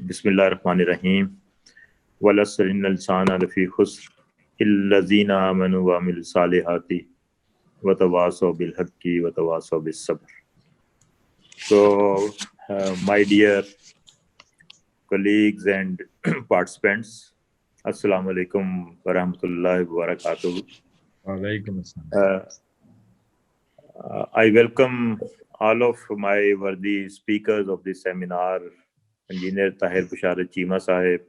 बिस्मिल्लाहिर्रहमानिर्रहीम वलस्र इन्नल इंसाना लफ़ी खुस्र इल्लज़ीना आमनु व अमिलुस सालिहाति व तवासौ बिल हक़्क़ि व तवासौ बिस सब्र. So, my dear colleagues and participants, Assalamu alaikum wa rahmatullahi wa barakatuh. I welcome all of my worthy speakers of this seminar, Engineer Tahir Basharat Cheema Sahib,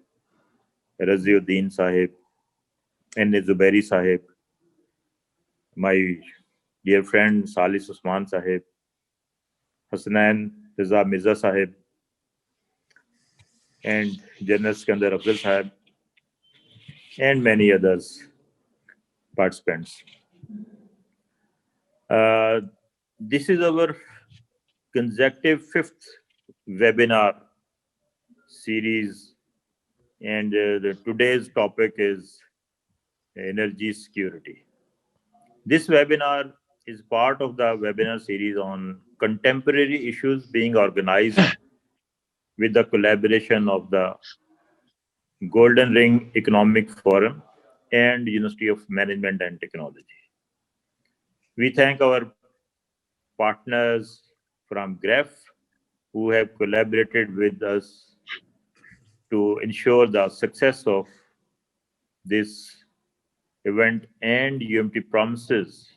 Raziuddin Sahib, N.A. Zubairi Sahib, my dear friend Salis Usman Sahib, Hasnain Riza Mirza Sahib, and General Skandar Afzal Sahib, and many others participants. This is our consecutive fifth webinar series, and today's topic is energy security. This webinar is part of the webinar series on contemporary issues being organized with the collaboration of the Golden Ring Economic Forum and University of Management and Technology. We thank our partners from GREF who have collaborated with us to ensure the success of this event, and UMT promises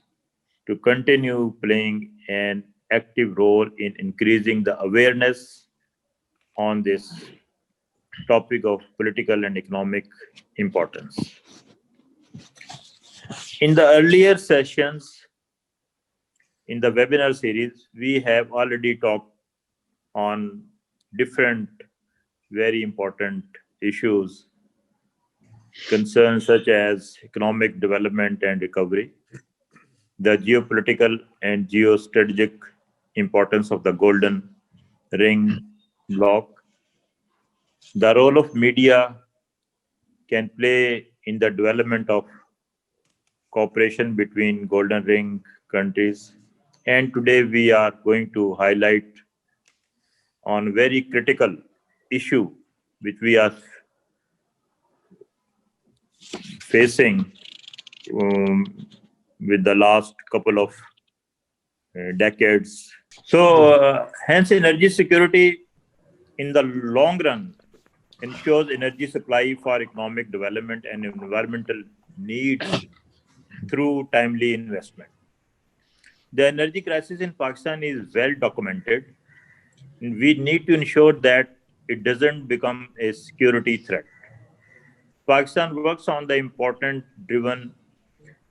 to continue playing an active role in increasing the awareness on this topic of political and economic importance. In the earlier sessions in the webinar series, we have already talked on different very important issues, concerns such as economic development and recovery, the geopolitical and geostrategic importance of the Golden Ring bloc, the role of media can play in the development of cooperation between Golden Ring countries, and today we are going to highlight on very critical issue which we are facing with the last couple of decades. So, hence energy security in the long run ensures energy supply for economic development and environmental needs through timely investment. The energy crisis in Pakistan is well documented. We need to ensure that it doesn't become a security threat. Pakistan works on the important driven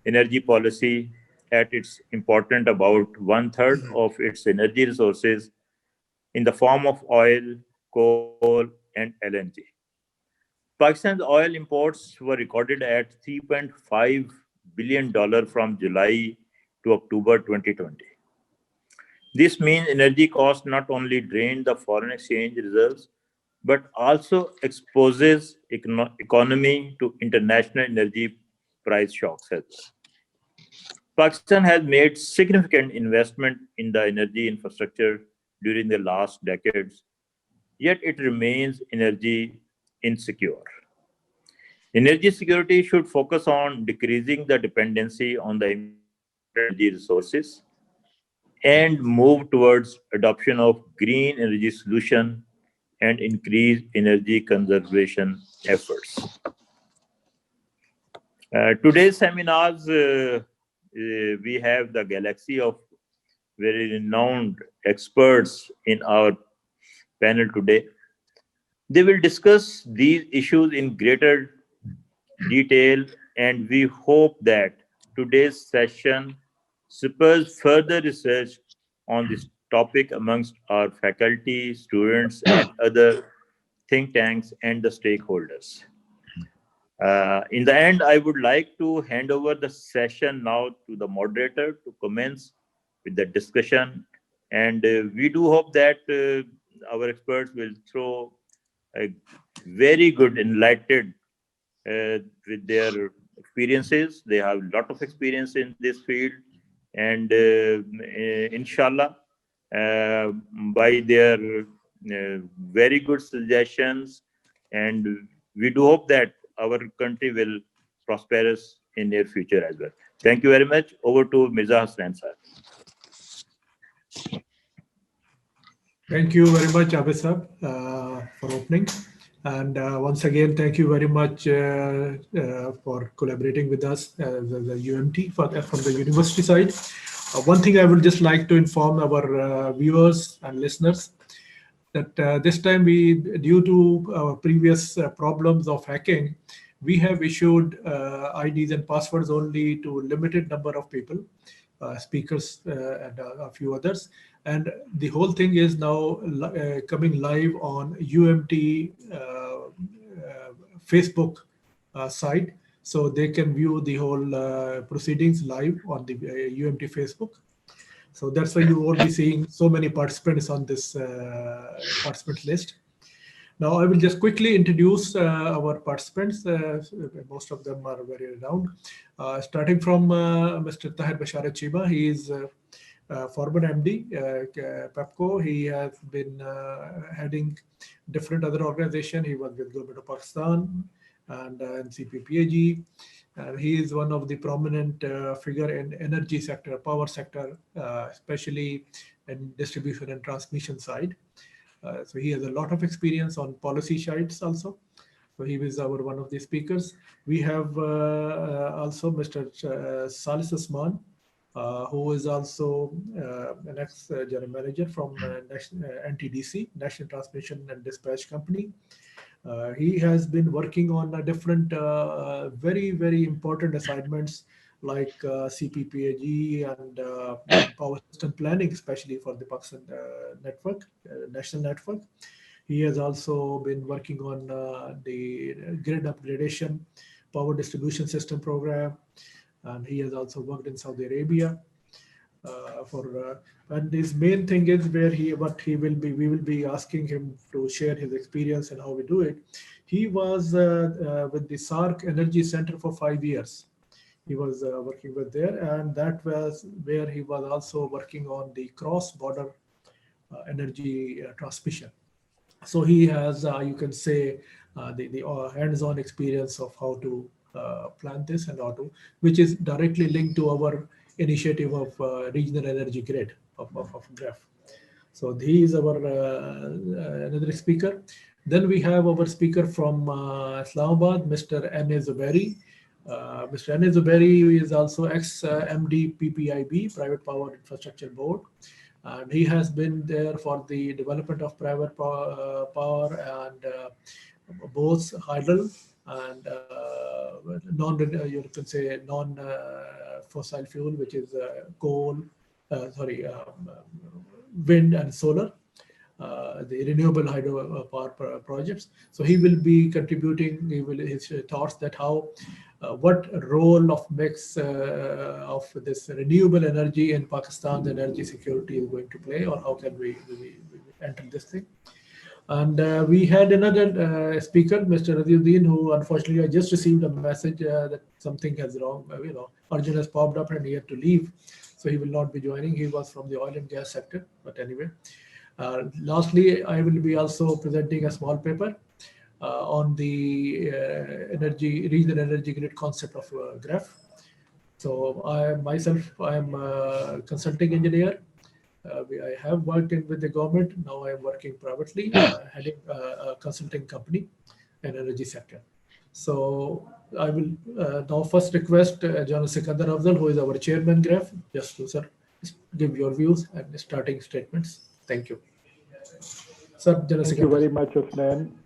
energy policy at its important about 1/3 of its energy resources in the form of oil, coal, and LNG. Pakistan's oil imports were recorded at $3.5 billion from July to October 2020. This means energy costs not only drain the foreign exchange reserves, but also exposes economy to international energy price shocks as well. Pakistan has made significant investment in the energy infrastructure during the last decades, yet it remains energy insecure. Energy security should focus on decreasing the dependency on the energy resources and move towards adoption of green energy solution and increase energy conservation efforts. Today's seminars, we have the galaxy of very renowned experts in our panel today. They will discuss these issues in greater detail, and we hope that today's session spurs further research on this topic amongst our faculty, students, and other think tanks and the stakeholders. In the end, I would like to hand over the session now to the moderator to commence with the discussion. And we do hope that our experts will throw a very good enlightened with their experiences. They have a lot of experience in this field. And inshallah, by their very good suggestions, and we do hope that our country will prosperous in near future as well. Thank you very much. Over to Mirza Hassan sir. Thank you very much, Abid sir, for opening. And once again, thank you very much for collaborating with us, the UMT from the university side. One thing I would just like to inform our viewers and listeners that this time due to our previous problems of hacking, we have issued IDs and passwords only to limited number of people, speakers and a few others. And the whole thing is now coming live on UMT Facebook site, so they can view the whole proceedings live on the UMT Facebook. So that's why you won't be seeing so many participants on this participant list. Now I will just quickly introduce our participants. Most of them are very renowned. Starting from Mr. Tahir Basharat Chiba. He is former MD, PEPCO. He has been heading different other organizations. He was with Government of Pakistan and NCPPAG. He is one of the prominent figure in energy sector, power sector, especially in distribution and transmission side. So he has a lot of experience on policy sides also. So he is our one of the speakers. We have also Mr. Salis Usman, who is also an ex-general manager from NTDC, National Transmission and Dispatch Company. He has been working on different very, very important assignments like CPPAG and power system planning, especially for the Pakistan network, national network. He has also been working on the grid upgradation, power distribution system program, and he has also worked in Saudi Arabia. And his main thing is we will be asking him to share his experience and how we do it. He was with the SARC Energy Center for 5 years. He was working with there, and that was where he was also working on the cross-border energy transmission. So he has, you can say, the hands-on experience of how to plan this and how to, which is directly linked to our initiative of regional energy grid of GREF. So he is our another speaker. Then we have our speaker from Islamabad, Mr. N.A. Zubairi. Mr. N.A. Zubairi is also ex-MD PPIB, Private Power Infrastructure Board. And he has been there for the development of private power and both hydro and you can say non-fossil fuel, which is coal, wind and solar, the renewable hydro power projects. So he will be contributing his thoughts that how what role of mix of this renewable energy in Pakistan's energy security is going to play, or how can we enter this thing. And we had another speaker, Mr. Raziuddin, who unfortunately I just received a message that something has wrong. Arjun has popped up and he had to leave, so he will not be joining. He was from the oil and gas sector, but anyway. Lastly, I will be also presenting a small paper on the regional energy grid concept of GREF. So I am a consulting engineer. I have worked with the government. Now I am working privately, heading a consulting company in energy sector. So I will now first request General Sikandar Afzal, who is our chairman GREF, just to give your views and starting statements. Thank you. Sir, Thank you very much, Usman.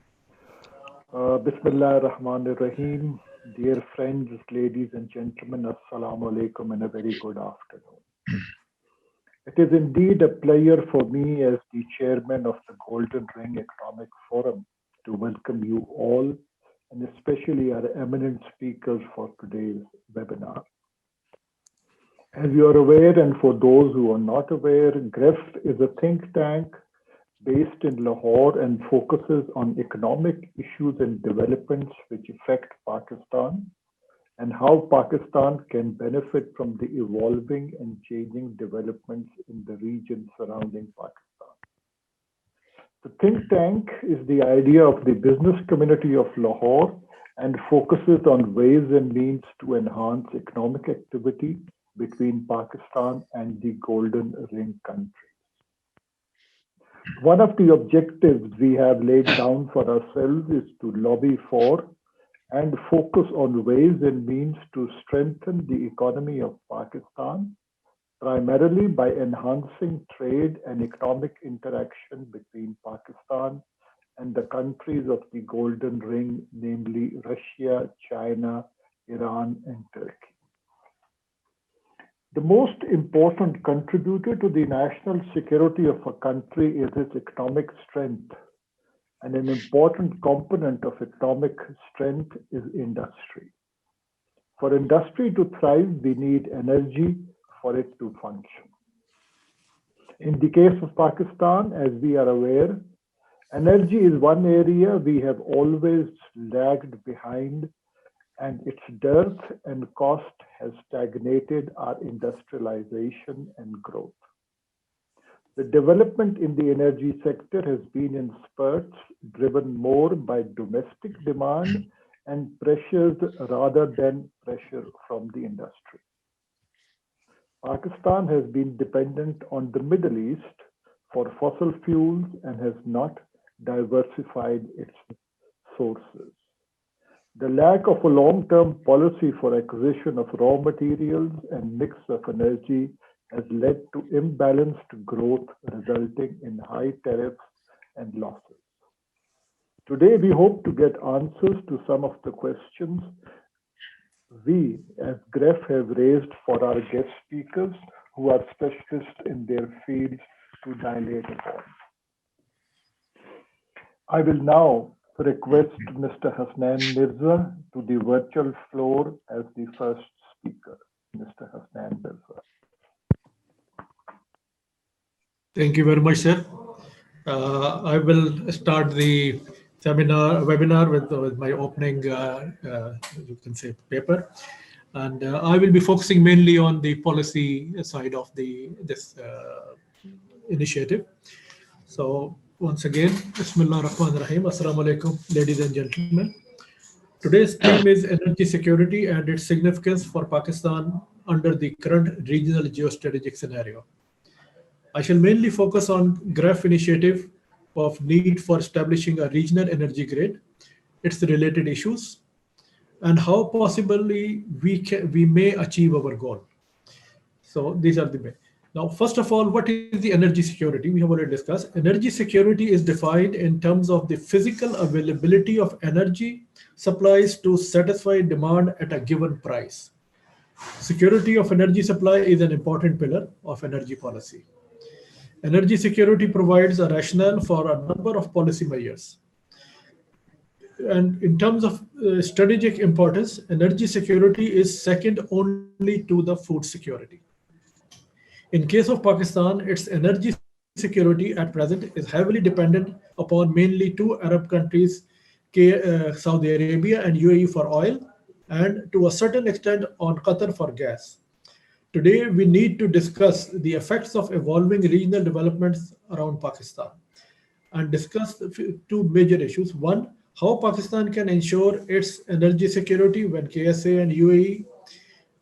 Bismillah ar-Rahman ar-Rahim. Dear friends, ladies and gentlemen, Assalamu alaikum and a very good afternoon. It is indeed a pleasure for me as the chairman of the Golden Ring Economic Forum to welcome you all, and especially our eminent speakers for today's webinar. As you are aware, and for those who are not aware, GREF is a think tank based in Lahore and focuses on economic issues and developments which affect Pakistan and how Pakistan can benefit from the evolving and changing developments in the region surrounding Pakistan. The think tank is the idea of the business community of Lahore and focuses on ways and means to enhance economic activity between Pakistan and the Golden Ring countries. One of the objectives we have laid down for ourselves is to lobby for and focus on ways and means to strengthen the economy of Pakistan, primarily by enhancing trade and economic interaction between Pakistan and the countries of the Golden Ring, namely Russia, China, Iran, and Turkey. The most important contributor to the national security of a country is its economic strength, and an important component of economic strength is industry. For industry to thrive, we need energy for it to function. In the case of Pakistan, as we are aware, energy is one area we have always lagged behind, and its dearth and cost has stagnated our industrialization and growth. The development in the energy sector has been in spurts, driven more by domestic demand and pressures rather than pressure from the industry. Pakistan has been dependent on the Middle East for fossil fuels and has not diversified its sources. The lack of a long-term policy for acquisition of raw materials and mix of energy has led to imbalanced growth, resulting in high tariffs and losses. Today, we hope to get answers to some of the questions we, as GREF, have raised for our guest speakers who are specialists in their fields to dilate upon. I will now request Mr. Hasnain Mirza to the virtual floor as the first speaker. Mr. Hasnain Mirza. Thank you very much, sir. I will start the webinar with my opening, you can say, paper, and I will be focusing mainly on the policy side of this initiative. So once again, Bismillah ar-Rahman ar-Rahim. Assalamu alaikum, ladies and gentlemen. Today's theme is energy security and its significance for Pakistan under the current regional geostrategic scenario. I shall mainly focus on GREF initiative of need for establishing a regional energy grid, its related issues, and how possibly we may achieve our goal. So these are the main. Now, first of all, what is the energy security? We have already discussed. Energy security is defined in terms of the physical availability of energy supplies to satisfy demand at a given price. Security of energy supply is an important pillar of energy policy. Energy security provides a rationale for a number of policy measures. And in terms of strategic importance, energy security is second only to the food security. In case of Pakistan, its energy security at present is heavily dependent upon mainly two Arab countries, Saudi Arabia and UAE for oil, and to a certain extent on Qatar for gas. Today, we need to discuss the effects of evolving regional developments around Pakistan and discuss two major issues. One, how Pakistan can ensure its energy security when KSA and UAE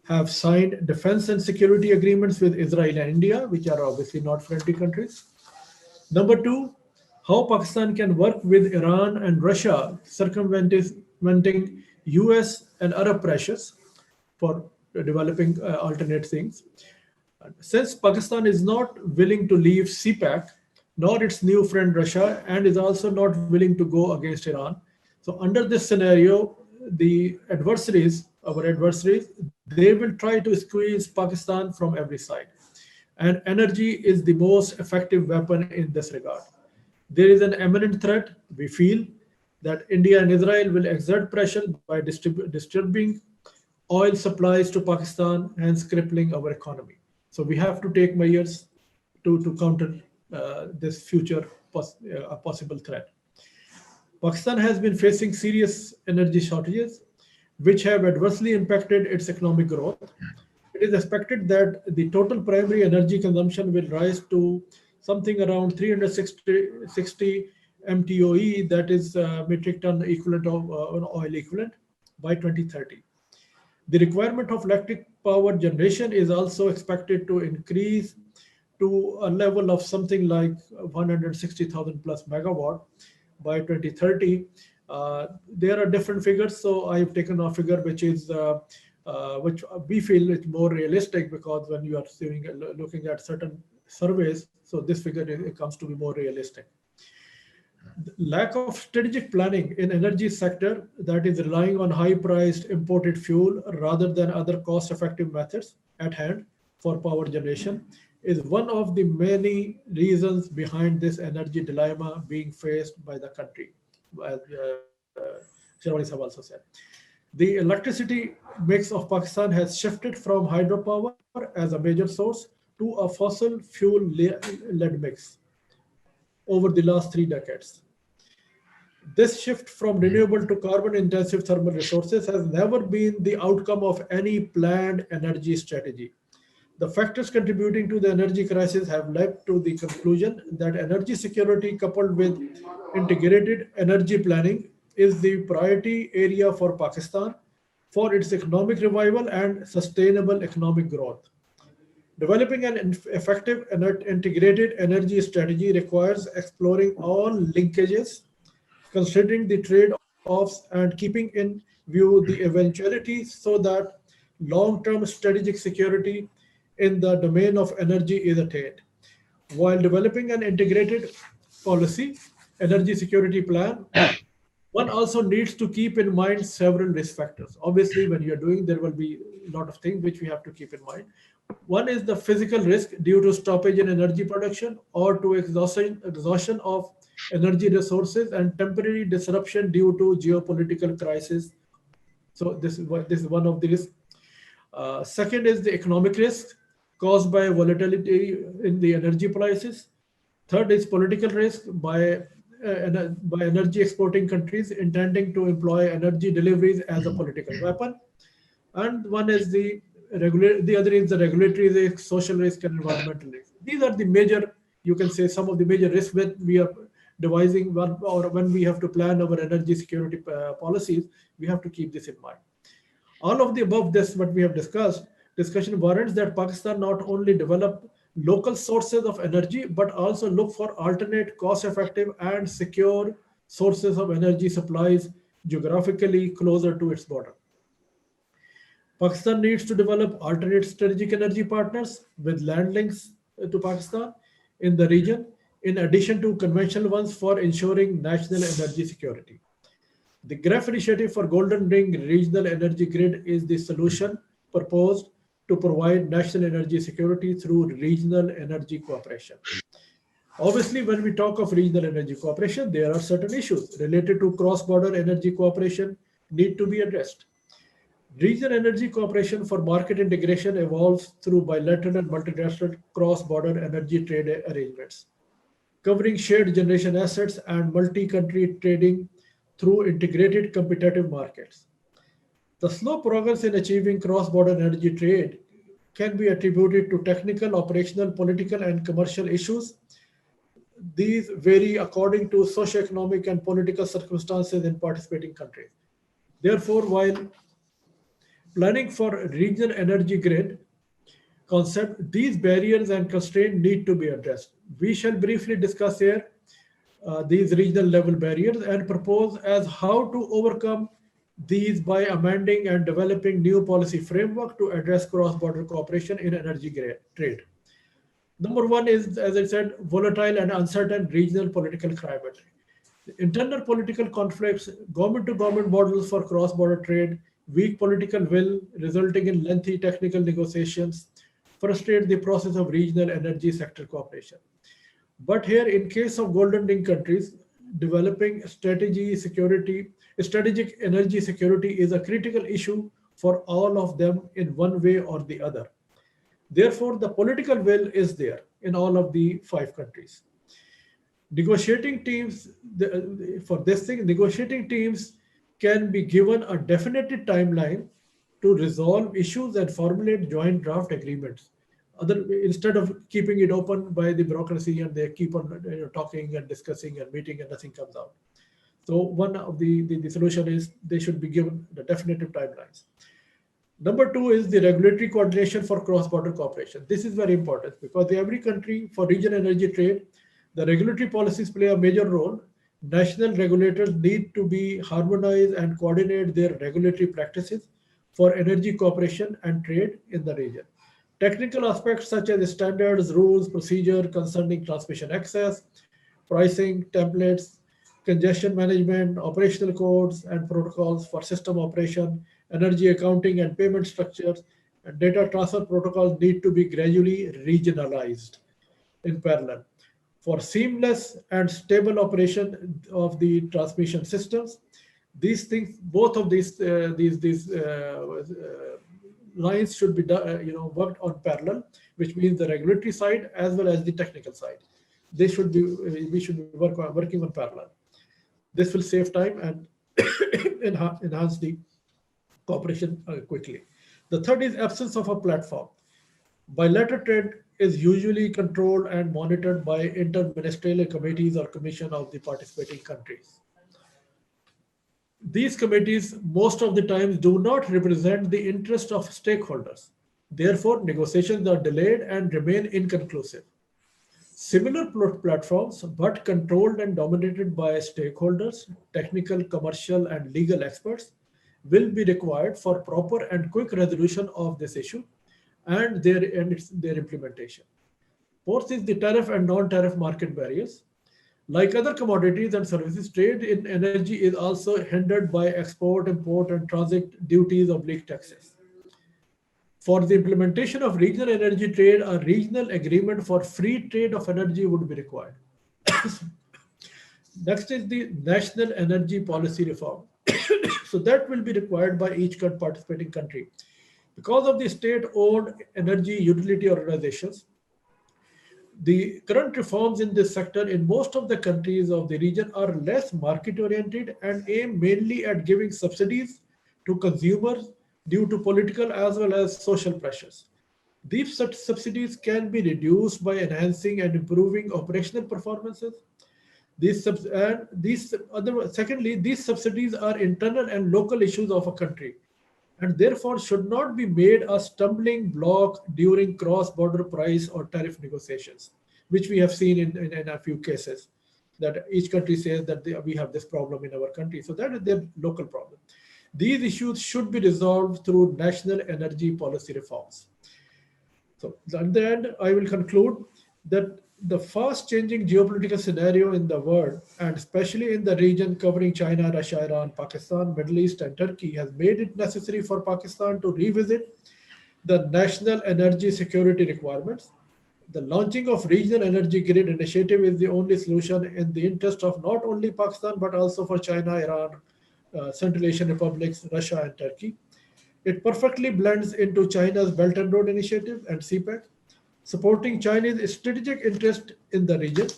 have signed defense and security agreements with Israel and India, which are obviously not friendly countries. Number two, how Pakistan can work with Iran and Russia circumventing US and Arab pressures for developing alternate things. Since Pakistan is not willing to leave CPEC, nor its new friend Russia, and is also not willing to go against Iran. So under this scenario, our adversaries, they will try to squeeze Pakistan from every side. And energy is the most effective weapon in this regard. There is an imminent threat, we feel, that India and Israel will exert pressure by disturbing oil supplies to Pakistan, hence crippling our economy. So we have to take measures to counter this future possible threat. Pakistan has been facing serious energy shortages, which have adversely impacted its economic growth. It is expected that the total primary energy consumption will rise to something around 360 MTOE, that is metric ton equivalent of oil equivalent, by 2030. The requirement of electric power generation is also expected to increase to a level of something like 160,000 plus megawatt by 2030. There are different figures, so I've taken a figure which is which we feel is more realistic, because when you are looking at certain surveys, so this figure it comes to be more realistic. The lack of strategic planning in energy sector that is relying on high-priced imported fuel rather than other cost-effective methods at hand for power generation is one of the many reasons behind this energy dilemma being faced by the country, as Sherwani Sahab also said. The electricity mix of Pakistan has shifted from hydropower as a major source to a fossil fuel-led mix over the last 3 decades. This shift from renewable to carbon-intensive thermal resources has never been the outcome of any planned energy strategy. The factors contributing to the energy crisis have led to the conclusion that energy security coupled with integrated energy planning is the priority area for Pakistan for its economic revival and sustainable economic growth. Developing an effective and integrated energy strategy requires exploring all linkages, considering the trade-offs and keeping in view the eventualities so that long-term strategic security in the domain of energy is attained. While developing an integrated policy, energy security plan, one also needs to keep in mind several risk factors. Obviously, when you're doing, there will be a lot of things which we have to keep in mind. One is the physical risk due to stoppage in energy production or to exhaustion of energy resources and temporary disruption due to geopolitical crisis. So this is one of the risks. Second is the economic risk caused by volatility in the energy prices. Third is political risk by energy exporting countries intending to employ energy deliveries as a political weapon. And one is the other is the regulatory risk, social risk, and environmental risk. These are the major, you can say, some of the major risks that we are devising or when we have to plan our energy security policies. We have to keep this in mind. All of the above this, what we have discussion warrants that Pakistan not only develop local sources of energy, but also look for alternate, cost-effective, and secure sources of energy supplies geographically closer to its border. Pakistan needs to develop alternate strategic energy partners with land links to Pakistan in the region, in addition to conventional ones for ensuring national energy security. The GREF initiative for Golden Ring Regional Energy Grid is the solution proposed to provide national energy security through regional energy cooperation. Obviously, when we talk of regional energy cooperation, there are certain issues related to cross-border energy cooperation need to be addressed. Regional energy cooperation for market integration evolves through bilateral and multilateral cross-border energy trade arrangements, covering shared generation assets and multi-country trading through integrated competitive markets. The slow progress in achieving cross-border energy trade can be attributed to technical, operational, political, and commercial issues. These vary according to socio-economic and political circumstances in participating countries. Therefore, while planning for regional energy grid concept, these barriers and constraints need to be addressed. We shall briefly discuss here these regional level barriers and propose as how to overcome these by amending and developing new policy framework to address cross-border cooperation in energy trade. Number one is, as I said, volatile and uncertain regional political climate. Internal political conflicts, government-to-government models for cross-border trade, weak political will resulting in lengthy technical negotiations, frustrate the process of regional energy sector cooperation. But here, in case of Golden Ring countries, developing strategic energy security is a critical issue for all of them in one way or the other. Therefore, the political will is there in all of the 5 countries. Negotiating teams can be given a definite timeline to resolve issues and formulate joint draft agreements. instead of keeping it open by the bureaucracy, and they keep on talking and discussing and meeting and nothing comes out. So one of the solution is they should be given the definitive timelines. Number two is the regulatory coordination for cross-border cooperation. This is very important because every country for regional energy trade, the regulatory policies play a major role. National regulators need to be harmonized and coordinate their regulatory practices for energy cooperation and trade in the region. Technical aspects such as standards, rules, procedure concerning transmission access, pricing, templates, congestion management, operational codes and protocols for system operation, energy accounting and payment structures, and data transfer protocols need to be gradually regionalized in parallel. For seamless and stable operation of the transmission systems, these things, both of these lines should be worked on parallel, which means the regulatory side as well as the technical side. They should be we should be working on parallel. This will save time and enhance the cooperation quickly. The third is absence of a platform. Bilateral trade is usually controlled and monitored by inter-ministerial committees or commission of the participating countries. These committees most of the times do not represent the interest of stakeholders. Therefore, negotiations are delayed and remain inconclusive. Similar platforms, but controlled and dominated by stakeholders, technical, commercial, and legal experts, will be required for proper and quick resolution of this issue and their implementation. Fourth is the tariff and non-tariff market barriers. Like other commodities and services, trade in energy is also hindered by export, import, and transit duties oblique taxes. For the implementation of regional energy trade, a regional agreement for free trade of energy would be required. Next is the national energy policy reform. So that will be required by each participating country. Because of the state-owned energy utility organizations, the current reforms in this sector in most of the countries of the region are less market-oriented and aim mainly at giving subsidies to consumers due to political as well as social pressures. These such subsidies can be reduced by enhancing and improving operational performances. Secondly, these subsidies are internal and local issues of a country and therefore should not be made a stumbling block during cross-border price or tariff negotiations, which we have seen in a few cases, that each country says that we have this problem in our country. So that is their local problem. These issues should be resolved through national energy policy reforms. So at the end, I will conclude that the fast-changing geopolitical scenario in the world, and especially in the region covering China, Russia, Iran, Pakistan, Middle East, and Turkey, has made it necessary for Pakistan to revisit the national energy security requirements. The launching of Regional Energy Grid Initiative is the only solution in the interest of not only Pakistan, but also for China, Iran, Central Asian republics, Russia, and Turkey. It perfectly blends into China's Belt and Road Initiative and CPEC, supporting Chinese strategic interest in the region.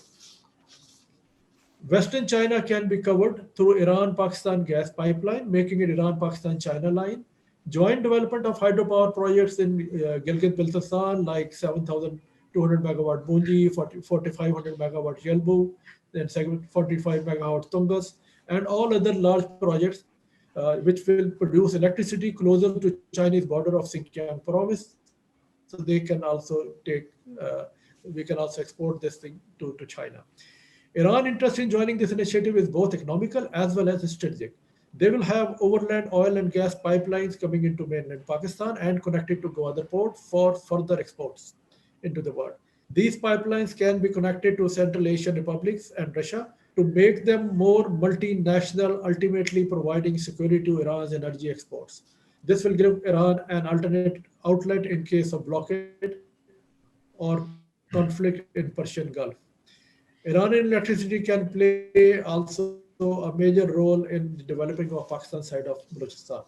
Western China can be covered through Iran-Pakistan gas pipeline, making it Iran-Pakistan-China line. Joint development of hydropower projects in Gilgit-Baltistan, like 7,200 megawatt Bunji, 4,500 megawatt Yelbu, then 45 megawatt Tungus, and all other large projects which will produce electricity closer to Chinese border of Xinjiang province. So they can also we can also export this thing to China. Iran interest in joining this initiative is both economical as well as strategic. They will have overland oil and gas pipelines coming into mainland Pakistan and connected to Gwadar port for further exports into the world. These pipelines can be connected to Central Asian republics and Russia to make them more multinational, ultimately providing security to Iran's energy exports. This will give Iran an alternate outlet in case of blockade or conflict in Persian Gulf. Iranian electricity can play also a major role in the developing of Pakistan side of Balochistan.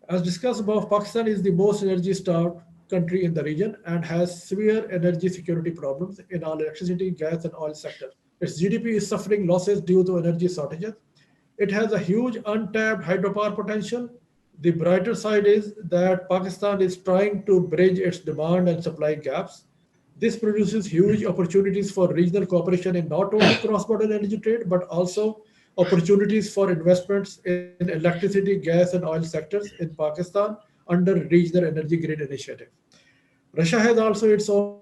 As discussed above, Pakistan is the most energy-starved country in the region and has severe energy security problems in all electricity, gas, and oil sector. Its GDP is suffering losses due to energy shortages. It has a huge untapped hydropower potential, The brighter side is that Pakistan is trying to bridge its demand and supply gaps. This produces huge opportunities for regional cooperation in not only cross-border energy trade, but also opportunities for investments in electricity, gas, and oil sectors in Pakistan under Regional Energy Grid Initiative. Russia has also its own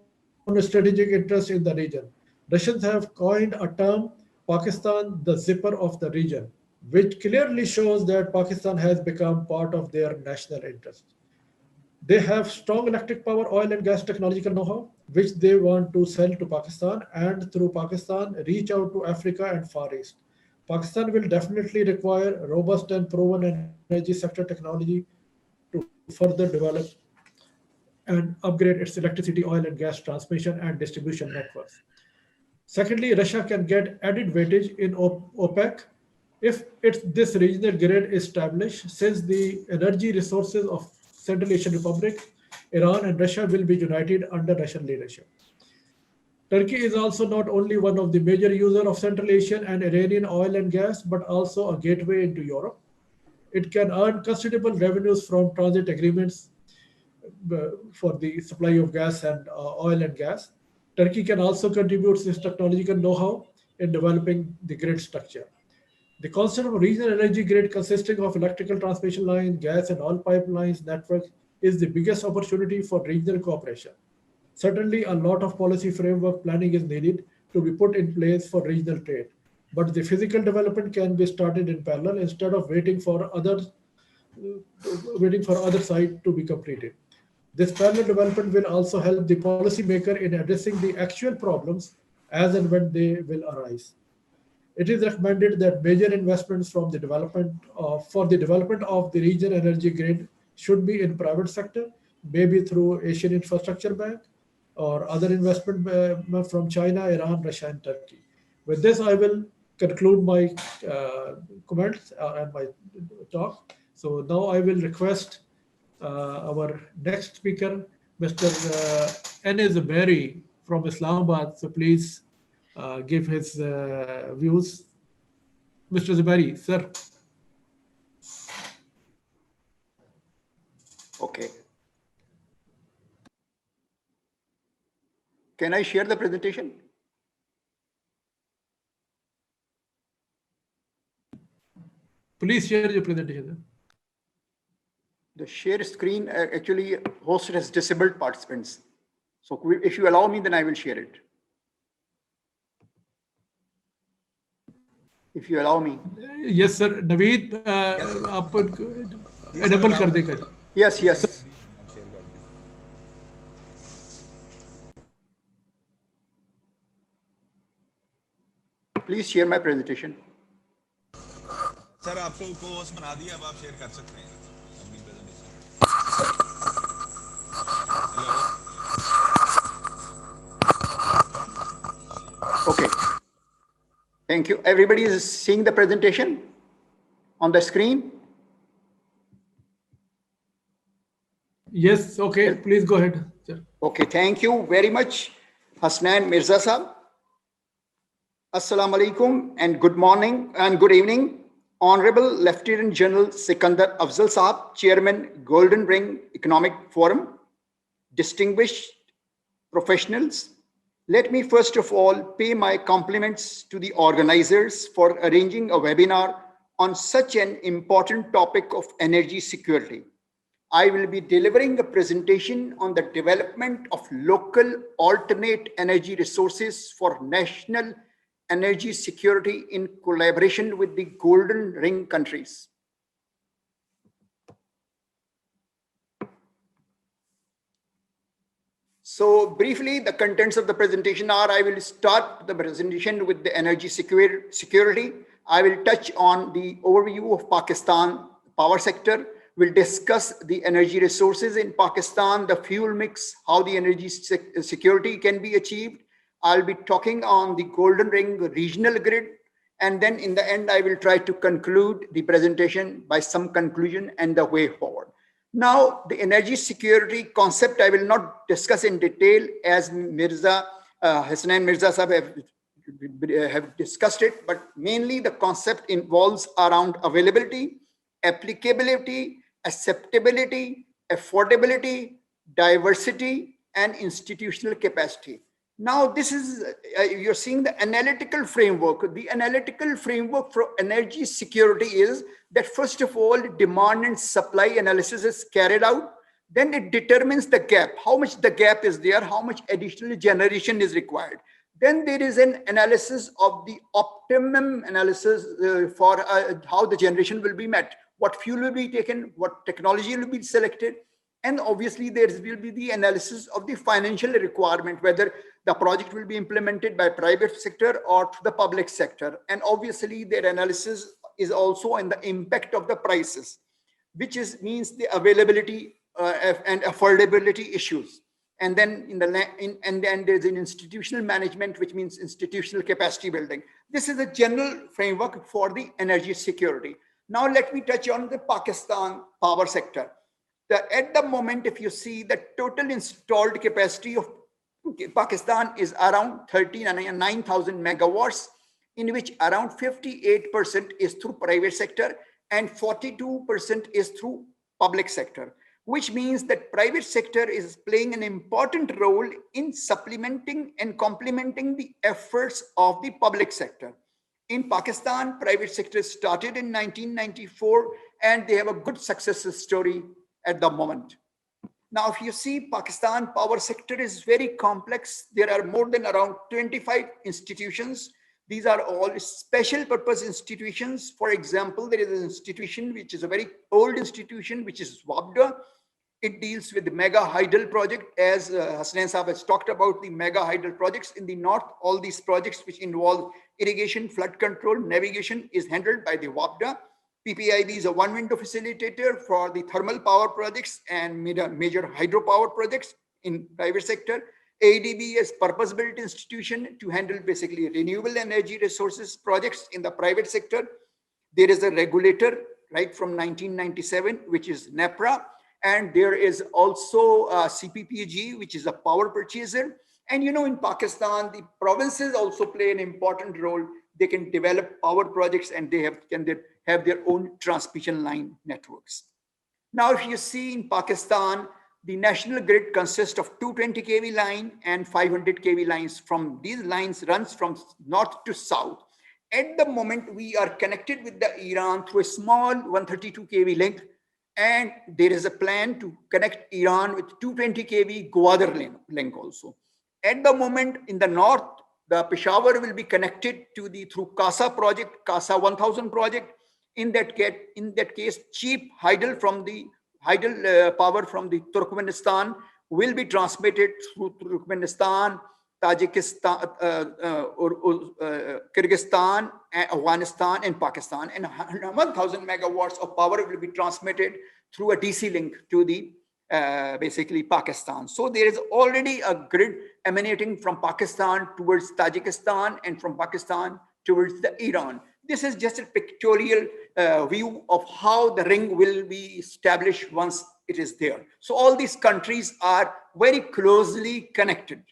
strategic interest in the region. Russians have coined a term, Pakistan, the zipper of the region, which clearly shows that Pakistan has become part of their national interest. They have strong electric power, oil, and gas technological know-how, which they want to sell to Pakistan and through Pakistan reach out to Africa and Far East. Pakistan will definitely require robust and proven energy sector technology to further develop and upgrade its electricity, oil, and gas transmission and distribution networks. Secondly, Russia can get added weightage in OPEC if this regional grid is established, since the energy resources of Central Asian Republic, Iran, and Russia will be united under Russian leadership. Turkey is also not only one of the major users of Central Asian and Iranian oil and gas, but also a gateway into Europe. It can earn considerable revenues from transit agreements for the supply of gas and oil and gas. Turkey can also contribute its technological know-how in developing the grid structure. The concept of regional energy grid consisting of electrical transmission lines, gas and oil pipelines network is the biggest opportunity for regional cooperation. Certainly, a lot of policy framework planning is needed to be put in place for regional trade, but the physical development can be started in parallel instead of waiting for other side to be completed. This parallel development will also help the policymaker in addressing the actual problems as and when they will arise. It is recommended that major investments for the development of the regional energy grid should be in private sector, maybe through Asian Infrastructure Bank or other investment from China, Iran, Russia, and Turkey. With this, I will conclude my comments and my talk. So now I will request our next speaker, Mr. Enes Berry from Islamabad. So please give his views. Mr. Zuberi, sir. Okay. Can I share the presentation? Please share your presentation. The share screen actually hosted as disabled participants. So if you allow me, then I will share it. If you allow me. Yes, sir. Naveed, आप enable कर देगा. Yes, yes. Please share my presentation. Sir आपको co-host बना दिया, अब आप share कर सकते हैं अपनी presentation. Okay. Thank you. Everybody is seeing the presentation on the screen? Yes, okay. Please go ahead, sir. Okay, thank you very much, Hasnain Mirza Sahab. Assalamu alaikum and good morning and good evening. Honorable Lieutenant General Sikandar Afzal Sahab, Chairman, Golden Ring Economic Forum, distinguished professionals, let me first of all pay my compliments to the organizers for arranging a webinar on such an important topic of energy security. I will be delivering a presentation on the development of local alternate energy resources for national energy security in collaboration with the Golden Ring countries. So briefly, the contents of the presentation are, I will start the presentation with the energy security. I will touch on the overview of Pakistan power sector. We'll discuss the energy resources in Pakistan, the fuel mix, how the energy security can be achieved. I'll be talking on the Golden Ring regional grid. And then in the end, I will try to conclude the presentation by some conclusion and the way forward. Now, the energy security concept, I will not discuss in detail as Hasnain Mirza Sahab have discussed it, but mainly the concept involves around availability, applicability, acceptability, affordability, diversity, and institutional capacity. Now, this is, you're seeing the analytical framework. The analytical framework for energy security is that, first of all, demand and supply analysis is carried out. Then it determines the gap, how much the gap is there, how much additional generation is required. Then there is an analysis of the optimum analysis for how the generation will be met, what fuel will be taken, what technology will be selected. And obviously there will be the analysis of the financial requirement, whether the project will be implemented by private sector or to the public sector. And obviously their analysis is also in the impact of the prices, which means the availability and affordability issues. And then then there's an institutional management, which means institutional capacity building. This is a general framework for the energy security. Now let me touch on the Pakistan power sector. At the moment, if you see the total installed capacity of Pakistan is around 39,000 megawatts, in which around 58% is through private sector and 42% is through public sector, which means that private sector is playing an important role in supplementing and complementing the efforts of the public sector. In Pakistan, private sector started in 1994 and they have a good success story at the moment. Now, if you see, Pakistan power sector is very complex. There are more than around 25 institutions. These are all special purpose institutions. For example, there is an institution which is a very old institution, which is WAPDA. It deals with the mega hydel project, as Hasnain Saab has talked about the mega hydel projects in the north. All these projects which involve irrigation, flood control, navigation is handled by the WAPDA. PPIB is a one-window facilitator for the thermal power projects and major hydropower projects in private sector. ADB is purpose-built institution to handle basically renewable energy resources projects in the private sector. There is a regulator right from 1997, which is NEPRA. And there is also CPPG, which is a power purchaser. And you know, in Pakistan, the provinces also play an important role. They can develop power projects and they can have their own transmission line networks. Now, if you see in Pakistan, the national grid consists of 220 kV line and 500 kV lines. From these lines runs from north to south. At the moment, we are connected with the Iran through a small 132 kV link. And there is a plan to connect Iran with 220 kV Gwadar link also. At the moment, in the north, the Peshawar will be connected to the through CASA project, CASA 1000 project. In that case, cheap hydel from the power from the Turkmenistan will be transmitted through Turkmenistan, Tajikistan, Kyrgyzstan, Afghanistan, and Pakistan. And 1,000 megawatts of power will be transmitted through a DC link to the basically Pakistan. So there is already a grid emanating from Pakistan towards Tajikistan and from Pakistan towards the Iran. This is just a pictorial view of how the ring will be established once it is there. So all these countries are very closely connected.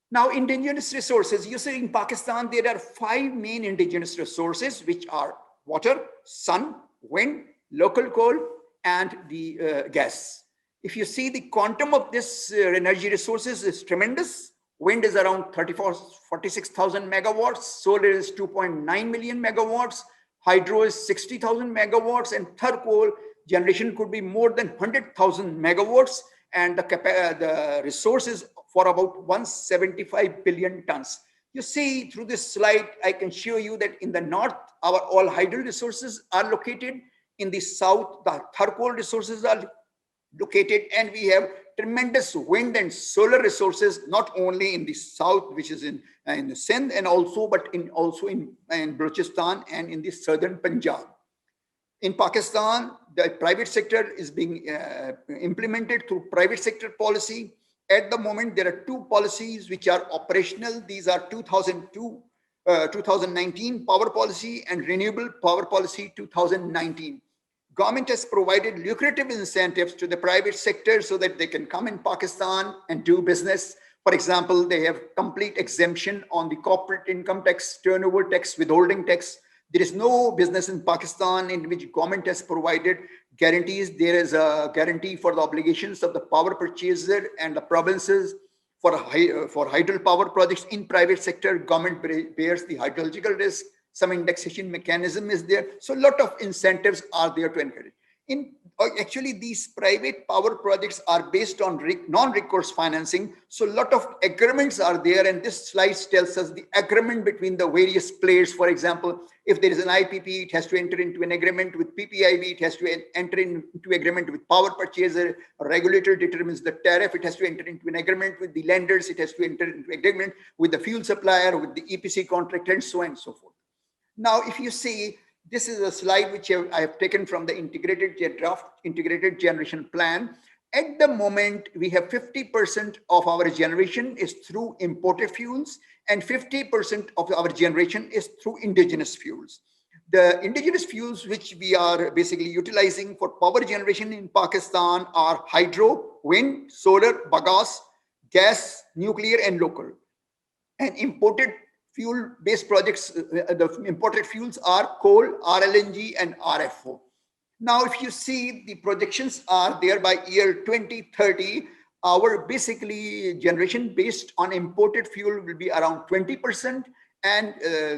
Now, indigenous resources, you see in Pakistan, there are 5 main indigenous resources, which are water, sun, wind, local coal, and the gas. If you see the quantum of this energy resources is tremendous. Wind is around 46,000 megawatts. Solar is 2.9 million megawatts. Hydro is 60,000 megawatts. And third coal generation could be more than 100,000 megawatts. And the resources for about 175 billion tons. You see through this slide, I can show you that in the north, our all hydro resources are located. In the south, the third coal resources are located, and we have tremendous wind and solar resources, not only in the south, which is in the Sindh, and also, but also in Balochistan and in the southern Punjab. In Pakistan, the private sector is being implemented through private sector policy. At the moment, there are 2 policies which are operational. These are 2019 power policy and renewable power policy 2019. Government has provided lucrative incentives to the private sector so that they can come in Pakistan and do business. For example, they have complete exemption on the corporate income tax, turnover tax, withholding tax. There is no business in Pakistan in which government has provided guarantees. There is a guarantee for the obligations of the power purchaser and the provinces for hydropower projects. In private sector, government bears the hydrological risk. Some indexation mechanism is there. So a lot of incentives are there to encourage. Actually, these private power projects are based on non-recourse financing. So a lot of agreements are there. And this slide tells us the agreement between the various players. For example, if there is an IPP, it has to enter into an agreement with PPIB. It has to enter into agreement with power purchaser. A regulator determines the tariff. It has to enter into an agreement with the lenders. It has to enter into agreement with the fuel supplier, with the EPC contractor, and so on and so forth. Now, if you see, this is a slide which I have taken from the draft integrated generation plan. At the moment, we have 50% of our generation is through imported fuels and 50% of our generation is through indigenous fuels. The indigenous fuels which we are basically utilizing for power generation in Pakistan are hydro, wind, solar, bagasse, gas, nuclear, and local. And imported fuel-based projects, the imported fuels are coal, RLNG, and RFO. Now, if you see, the projections are there by year 2030, our basically generation based on imported fuel will be around 20%, and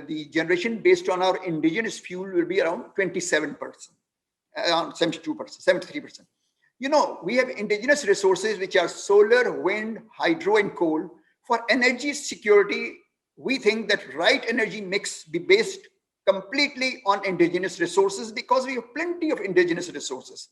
the generation based on our indigenous fuel will be around 27%, around 72%, 73%. You know, we have indigenous resources which are solar, wind, hydro, and coal. For energy security, we think that right energy mix be based completely on indigenous resources because we have plenty of indigenous resources.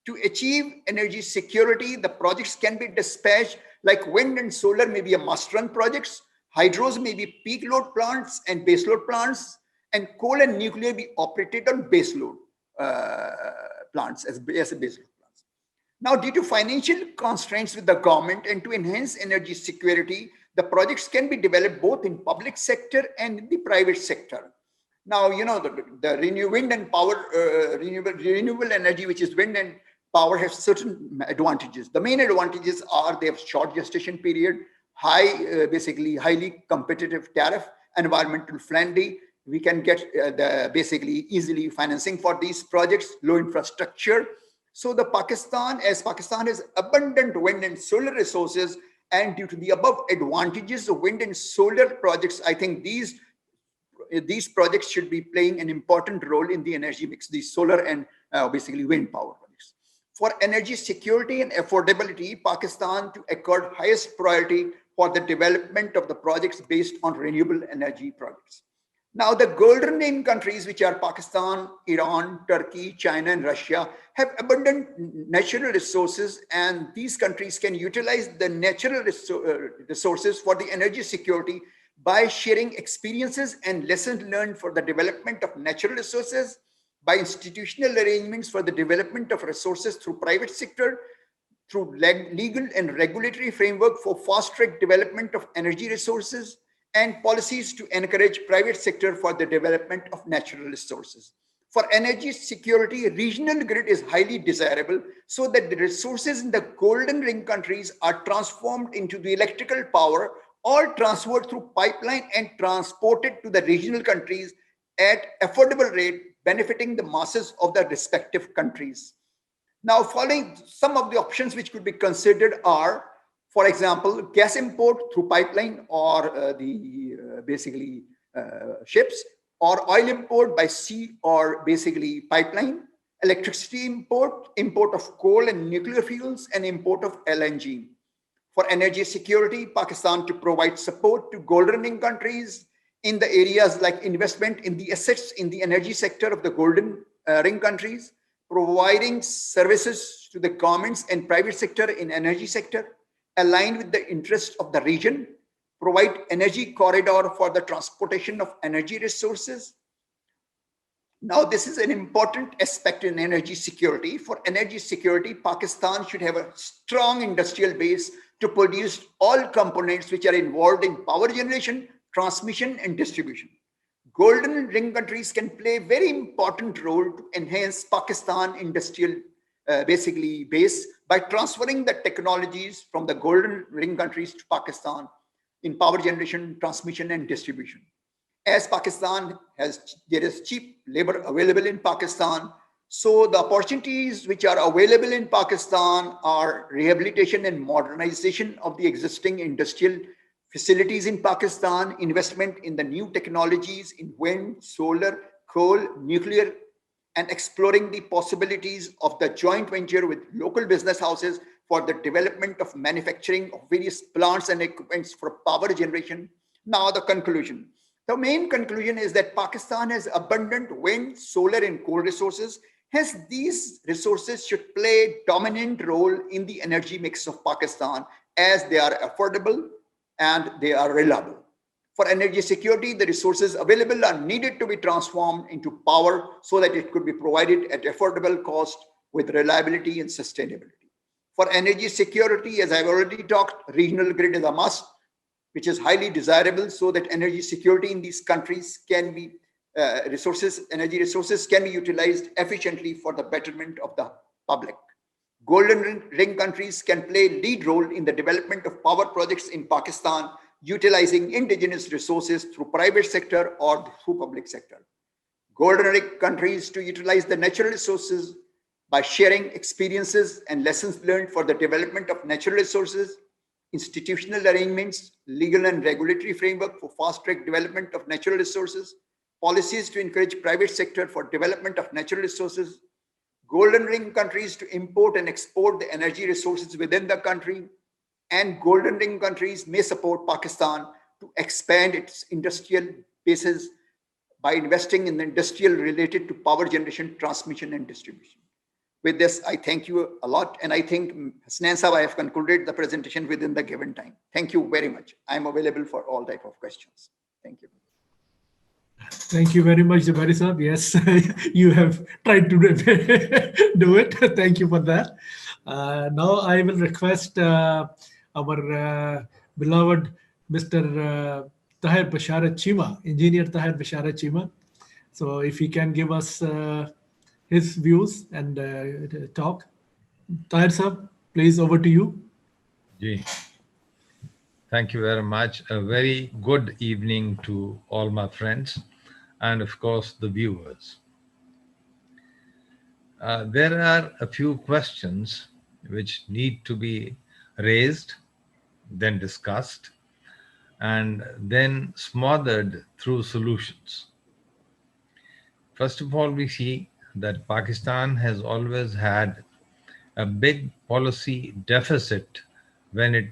To achieve energy security, the projects can be dispatched like wind and solar may be a must-run projects, hydros may be peak load plants and base load plants, and coal and nuclear be operated on base load plants as a base load plants. Now, due to financial constraints with the government and to enhance energy security, the projects can be developed both in public sector and in the private sector. Now, you know, the renewable energy, which is wind and power, have certain advantages. The main advantages are they have short gestation period, basically highly competitive tariff, environmental friendly. We can get basically easily financing for these projects, low infrastructure. So Pakistan has abundant wind and solar resources, and due to the above advantages of wind and solar projects, I think these projects should be playing an important role in the energy mix, the solar and basically wind power projects. For energy security and affordability, Pakistan to accord highest priority for the development of the projects based on renewable energy projects. Now, the golden ring countries, which are Pakistan, Iran, Turkey, China, and Russia, have abundant natural resources, and these countries can utilize the natural resources for the energy security by sharing experiences and lessons learned for the development of natural resources, by institutional arrangements for the development of resources through private sector, through legal and regulatory framework for fast-track development of energy resources, and policies to encourage private sector for the development of natural resources. For energy security, regional grid is highly desirable so that the resources in the golden ring countries are transformed into the electrical power or transferred through pipeline and transported to the regional countries at affordable rate, benefiting the masses of the respective countries. Now, following some of the options which could be considered are, for example, gas import through pipeline or basically ships, or oil import by sea or basically pipeline, electricity import of coal and nuclear fuels, and import of LNG. For energy security, Pakistan to provide support to golden ring countries in the areas like investment in the assets in the energy sector of the golden ring countries, providing services to the governments and private sector in energy sector, aligned with the interests of the region, provide energy corridor for the transportation of energy resources. Now, this is an important aspect in energy security. For energy security, Pakistan should have a strong industrial base to produce all components which are involved in power generation, transmission, and distribution. Golden ring countries can play a very important role to enhance Pakistan industrial basically base by transferring the technologies from the golden ring countries to Pakistan in power generation, transmission, and distribution. As Pakistan there is cheap labor available in Pakistan. So the opportunities which are available in Pakistan are rehabilitation and modernization of the existing industrial facilities in Pakistan, investment in the new technologies in wind, solar, coal, nuclear, and exploring the possibilities of the joint venture with local business houses for the development of manufacturing of various plants and equipments for power generation. Now the conclusion. The main conclusion is that Pakistan has abundant wind, solar, and coal resources. Hence, these resources should play a dominant role in the energy mix of Pakistan as they are affordable and they are reliable. For energy security, the resources available are needed to be transformed into power so that it could be provided at affordable cost with reliability and sustainability. For energy security, as I've already talked, regional grid is a must, which is highly desirable so that energy security in these countries can be energy resources can be utilized efficiently for the betterment of the public. Golden Ring countries can play a lead role in the development of power projects in Pakistan, utilizing indigenous resources through private sector or through public sector. Golden Ring countries to utilize the natural resources by sharing experiences and lessons learned for the development of natural resources, institutional arrangements, legal and regulatory framework for fast-track development of natural resources, policies to encourage private sector for development of natural resources, Golden Ring countries to import and export the energy resources within the country, and Golden Ring countries may support Pakistan to expand its industrial bases by investing in the industrial related to power generation, transmission, and distribution. With this, I thank you a lot. And I think, Hasnain Sahab, I have concluded the presentation within the given time. Thank you very much. I'm available for all type of questions. Thank you. Thank you very much, Jabari Sahab. Yes, you have tried to do it. Thank you for that. Now I will request our beloved Mr. Tahir Basharat Chima, Engineer Tahir Basharat Chima. So if he can give us his views and talk. Tahir Sahab, please, over to you. Ji. Thank you very much. A very good evening to all my friends and, of course, the viewers. There are a few questions which need to be raised, then discussed, and then smothered through solutions. First of all, we see that Pakistan has always had a big policy deficit when it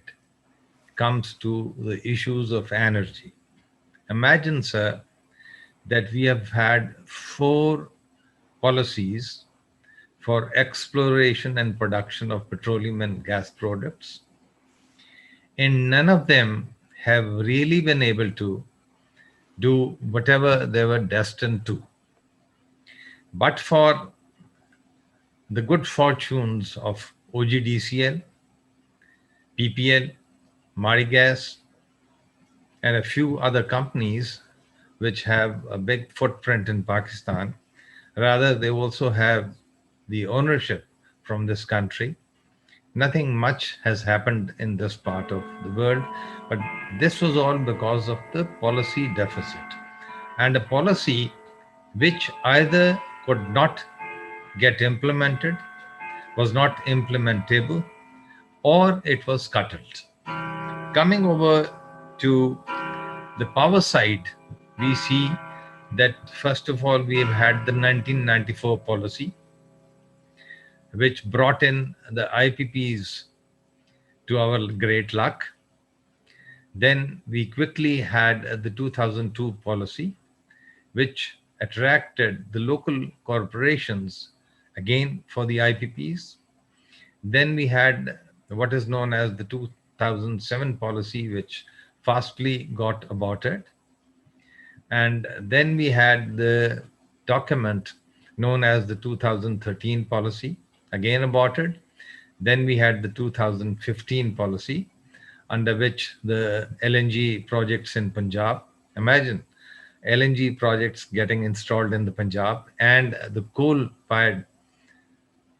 comes to the issues of energy. Imagine, sir, that we have had 4 policies for exploration and production of petroleum and gas products. And none of them have really been able to do whatever they were destined to. But for the good fortunes of OGDCL, PPL, Marigas, and a few other companies which have a big footprint in Pakistan. Rather, they also have the ownership from this country. Nothing much has happened in this part of the world, but this was all because of the policy deficit, and a policy which either could not get implemented, was not implementable, or it was scuttled. Coming over to the power side, we see that first of all, we have had the 1994 policy, which brought in the IPPs to our great luck. Then we quickly had the 2002 policy, which attracted the local corporations again for the IPPs. Then we had what is known as the 2007 policy, which fastly got aborted. And then we had the document known as the 2013 policy, again aborted. Then we had the 2015 policy, under which the LNG projects in Punjab. Imagine LNG projects getting installed in the Punjab, and the coal-fired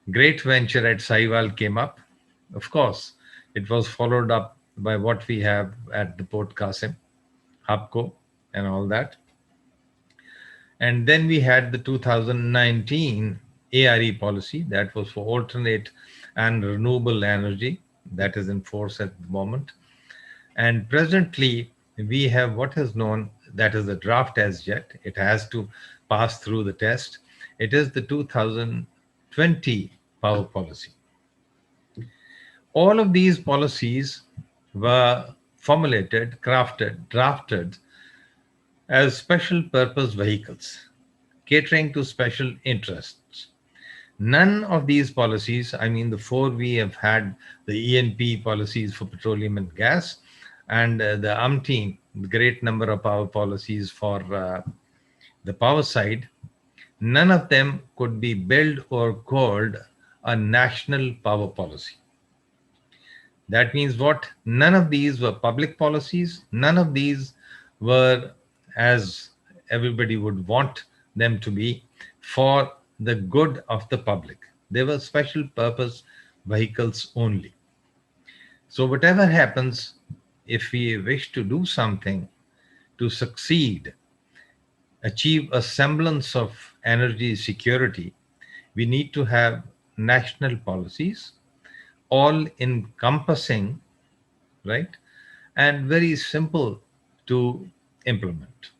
great venture at Sahiwal came up. Of course, it was followed up by what we have at the Port Qasim, HAPCO, and all that. And then we had the 2019 ARE policy that was for alternate and renewable energy that is in force at the moment. And presently, we have what is known, that is the draft as yet. It has to pass through the test. It is the 2020 power policy. All of these policies were formulated, crafted, drafted as special purpose vehicles, catering to special interests. None of these policies, I mean, the four we have had, the ENP policies for petroleum and gas, and the umpteen, the great number of power policies for the power side, none of them could be billed or called a national power policy. That means what? None of these were public policies. None of these were, as everybody would want them to be, for the good of the public. They were special purpose vehicles only. So whatever happens, if we wish to do something to succeed, achieve a semblance of energy security, we need to have national policies, all encompassing, right? And very simple to implement.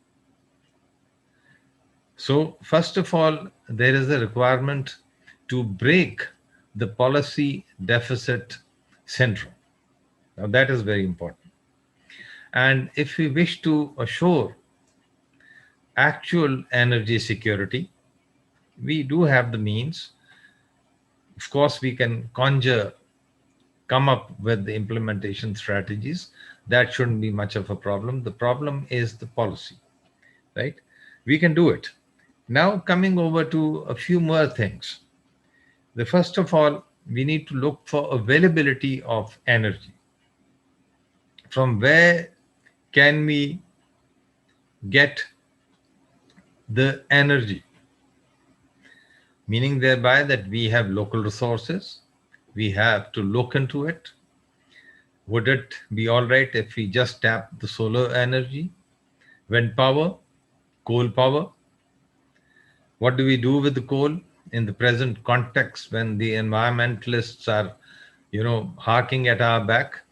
So first of all, there is a requirement to break the policy deficit syndrome. Now that is very important. And if we wish to assure actual energy security, we do have the means. Of course, we can come up with the implementation strategies. That shouldn't be much of a problem. The problem is the policy, right? We can do it. Now coming over to a few more things. The first of all, we need to look for availability of energy. From where can we get the energy? Meaning thereby that we have local resources, we have to look into it. Would it be all right if we just tap the solar energy, wind power, coal power? What do we do with the coal in the present context when the environmentalists are, harking at our back?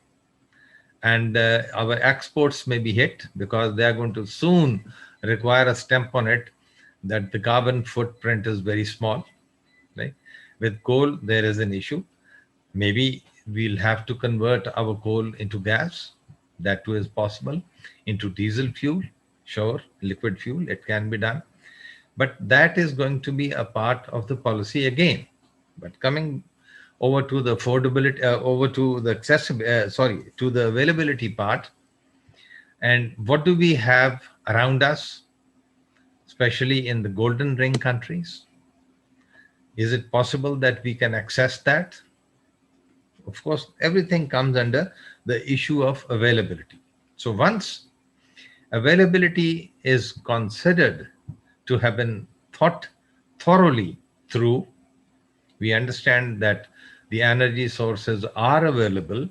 And our exports may be hit because they are going to soon require a stamp on it that the carbon footprint is very small, right? With coal, there is an issue. Maybe we'll have to convert our coal into gas. That too is possible. Into diesel fuel, sure, liquid fuel, it can be done. But that is going to be a part of the policy again. But coming over to the affordability, over to the to the availability part. And what do we have around us, especially in the Golden Ring countries? Is it possible that we can access that? Of course, everything comes under the issue of availability. So once availability is considered to have been thought thoroughly through, we understand that the energy sources are available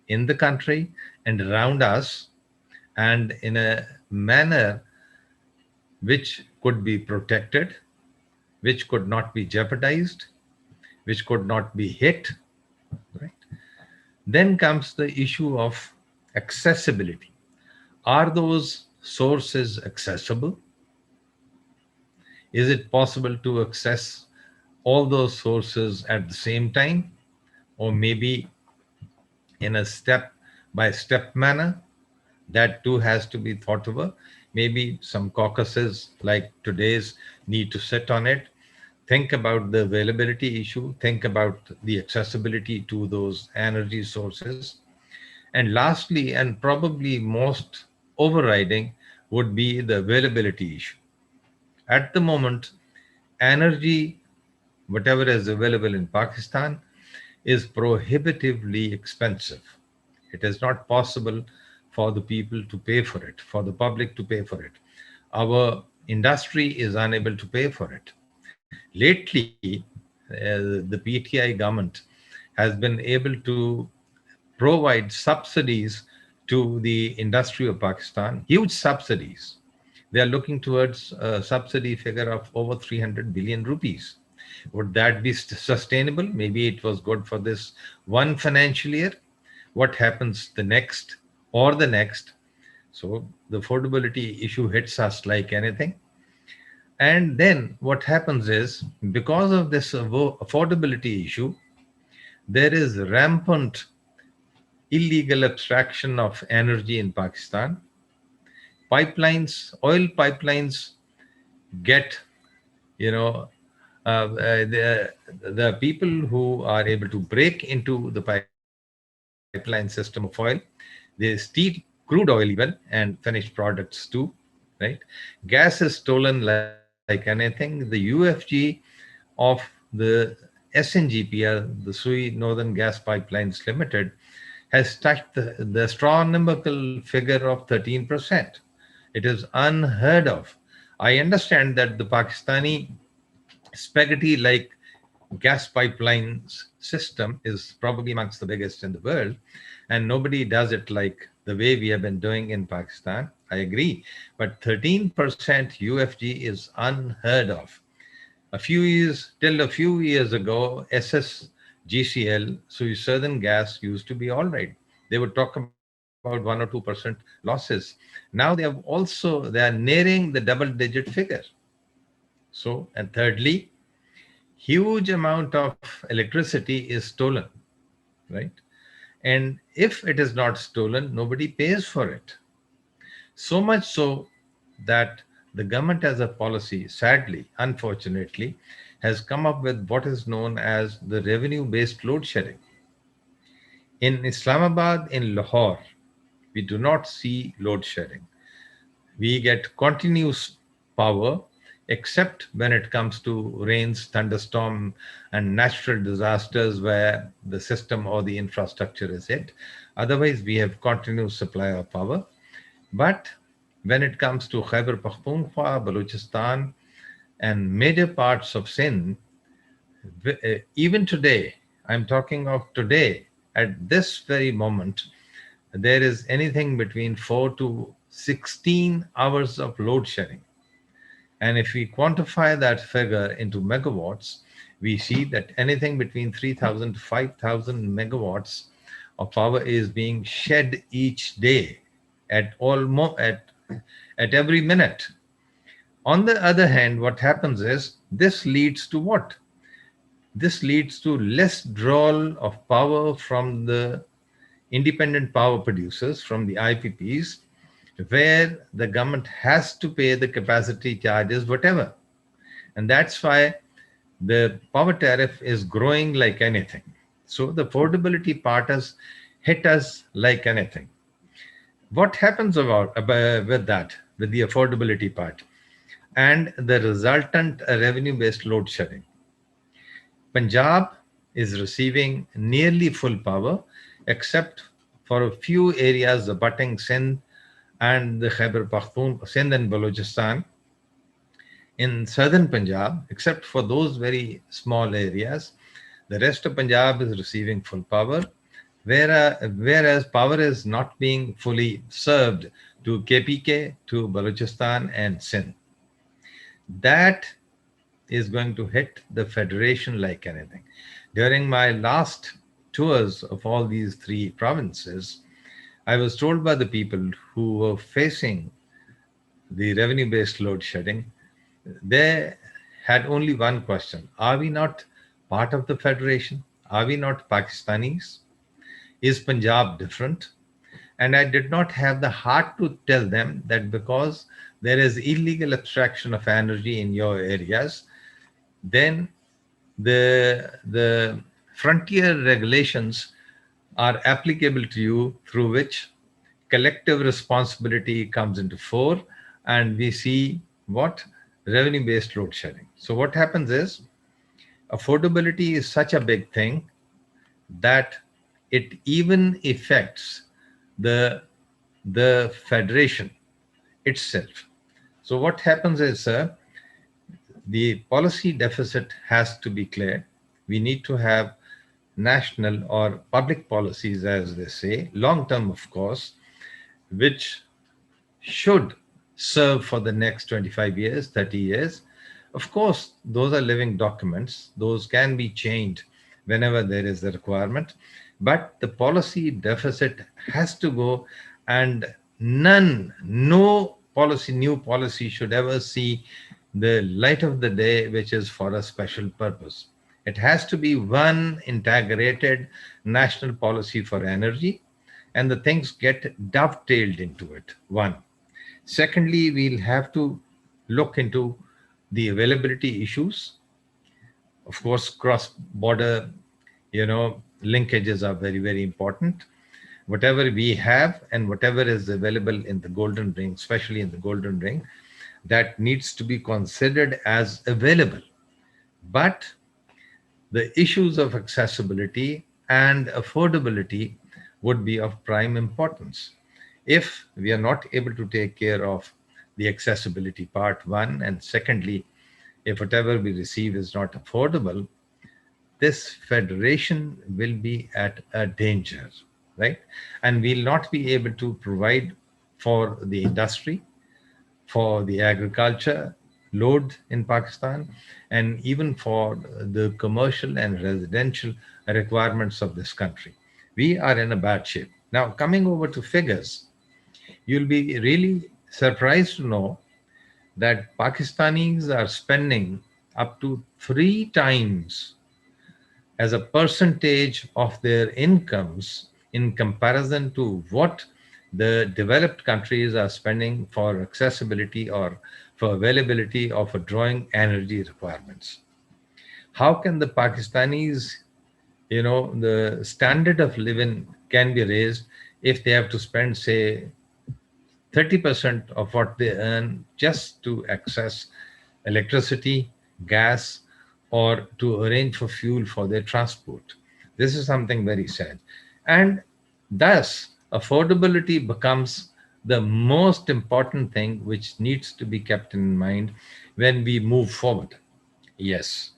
in the country and around us, and in a manner which could be protected, which could not be jeopardized, which could not be hit, right? Then comes the issue of accessibility. Are those sources accessible? Is it possible to access all those sources at the same time, or maybe in a step-by-step manner? That too has to be thought over. Maybe some caucuses like today's need to sit on it, think about the availability issue, think about the accessibility to those energy sources. And lastly, and probably most overriding, would be the availability issue. At the moment, energy, whatever is available in Pakistan, is prohibitively expensive. It is not possible for the people to pay for it, for the public to pay for it. Our industry is unable to pay for it. Lately, the PTI government has been able to provide subsidies to the industry of Pakistan, huge subsidies. they are looking towards a subsidy figure of over 300 billion rupees. Would that be sustainable? Maybe it was good for this one financial year. What happens the next or the next? So the affordability issue hits us like anything. And then what happens is, because of this affordability issue, there is rampant illegal abstraction of energy in Pakistan. Pipelines, oil pipelines get, you know, the people who are able to break into the pipeline system of oil, they steal crude oil even and finished products too, right? Gas is stolen like anything. The UFG of the SNGPL, the Sui Northern Gas Pipelines Limited, has touched the astronomical figure of 13%. It is unheard of. I understand that the Pakistani spaghetti like gas pipelines system is probably amongst the biggest in the world, and nobody does it like the way we have been doing in Pakistan. I agree, but 13% UFG is unheard of. Till a few years ago, SSGCL, so Southern Gas, used to be all right. They would talk about 1 or 2% losses. Now they are nearing the double-digit figure. So, and thirdly, huge amount of electricity is stolen, right? And if it is not stolen, nobody pays for it. So much so that the government as a policy, sadly, unfortunately, has come up with what is known as the revenue-based load shedding. In Islamabad, in Lahore, we do not see load shedding. We get continuous power, except when it comes to rains, thunderstorm, and natural disasters where the system or the infrastructure is hit. Otherwise, we have continuous supply of power. But when it comes to Khyber Pakhtunkhwa, Balochistan, and major parts of Sindh, even today, I'm talking of today, at this very moment, there is anything between 4 to 16 hours of load shedding. And if we quantify that figure into megawatts, we see that anything between 3,000 to 5,000 megawatts of power is being shed each day at every minute. On the other hand, what happens is this leads to what? This leads to less drawal of power from the independent power producers, from the IPPs, where the government has to pay the capacity charges, whatever. And that's why the power tariff is growing like anything. So the affordability part has hit us like anything. What happens with that, with the affordability part and the resultant revenue-based load shedding? Punjab is receiving nearly full power, except for a few areas abutting Sindh and the Khyber Pakhtunkhwa, Sindh and Balochistan. In southern Punjab, except for those very small areas, the rest of Punjab is receiving full power, whereas power is not being fully served to KPK, to Balochistan and Sindh. That is going to hit the federation like anything. During my last tours of all these three provinces, I was told by the people who were facing the revenue-based load shedding, they had only one question: are we not part of the federation? Are we not Pakistanis? Is Punjab different? And I did not have the heart to tell them that because there is illegal abstraction of energy in your areas, then the frontier regulations are applicable to you, through which collective responsibility comes into fore, and we see what? Revenue-based load shedding. So what happens is, affordability is such a big thing that it even affects the federation itself. So what happens is, sir, the policy deficit has to be clear. We need to have national or public policies, as they say, long term, of course, which should serve for the next 25 years, 30 years. Of course, those are living documents. Those can be changed whenever there is a requirement. But the policy deficit has to go, and no policy, new policy should ever see the light of the day, which is for a special purpose. It has to be one integrated national policy for energy, and the things get dovetailed into it. One. Secondly, we'll have to look into the availability issues. Of course, cross-border, linkages are very, very important. Whatever we have and whatever is available in the Golden Ring, especially in the Golden Ring, that needs to be considered as available. But the issues of accessibility and affordability would be of prime importance. If we are not able to take care of the accessibility part, one, and secondly, if whatever we receive is not affordable, this federation will be at a danger, right? And we'll not be able to provide for the industry, for the agriculture load in Pakistan, and even for the commercial and residential requirements of this country. We are in a bad shape. Now, coming over to figures, you'll be really surprised to know that Pakistanis are spending up to 3 times as a percentage of their incomes in comparison to what the developed countries are spending for accessibility or for availability of drawing energy requirements. How can the Pakistanis, the standard of living can be raised if they have to spend, say, 30% of what they earn just to access electricity, gas, or to arrange for fuel for their transport? This is something very sad. And thus, affordability becomes the most important thing which needs to be kept in mind when we move forward. Yes.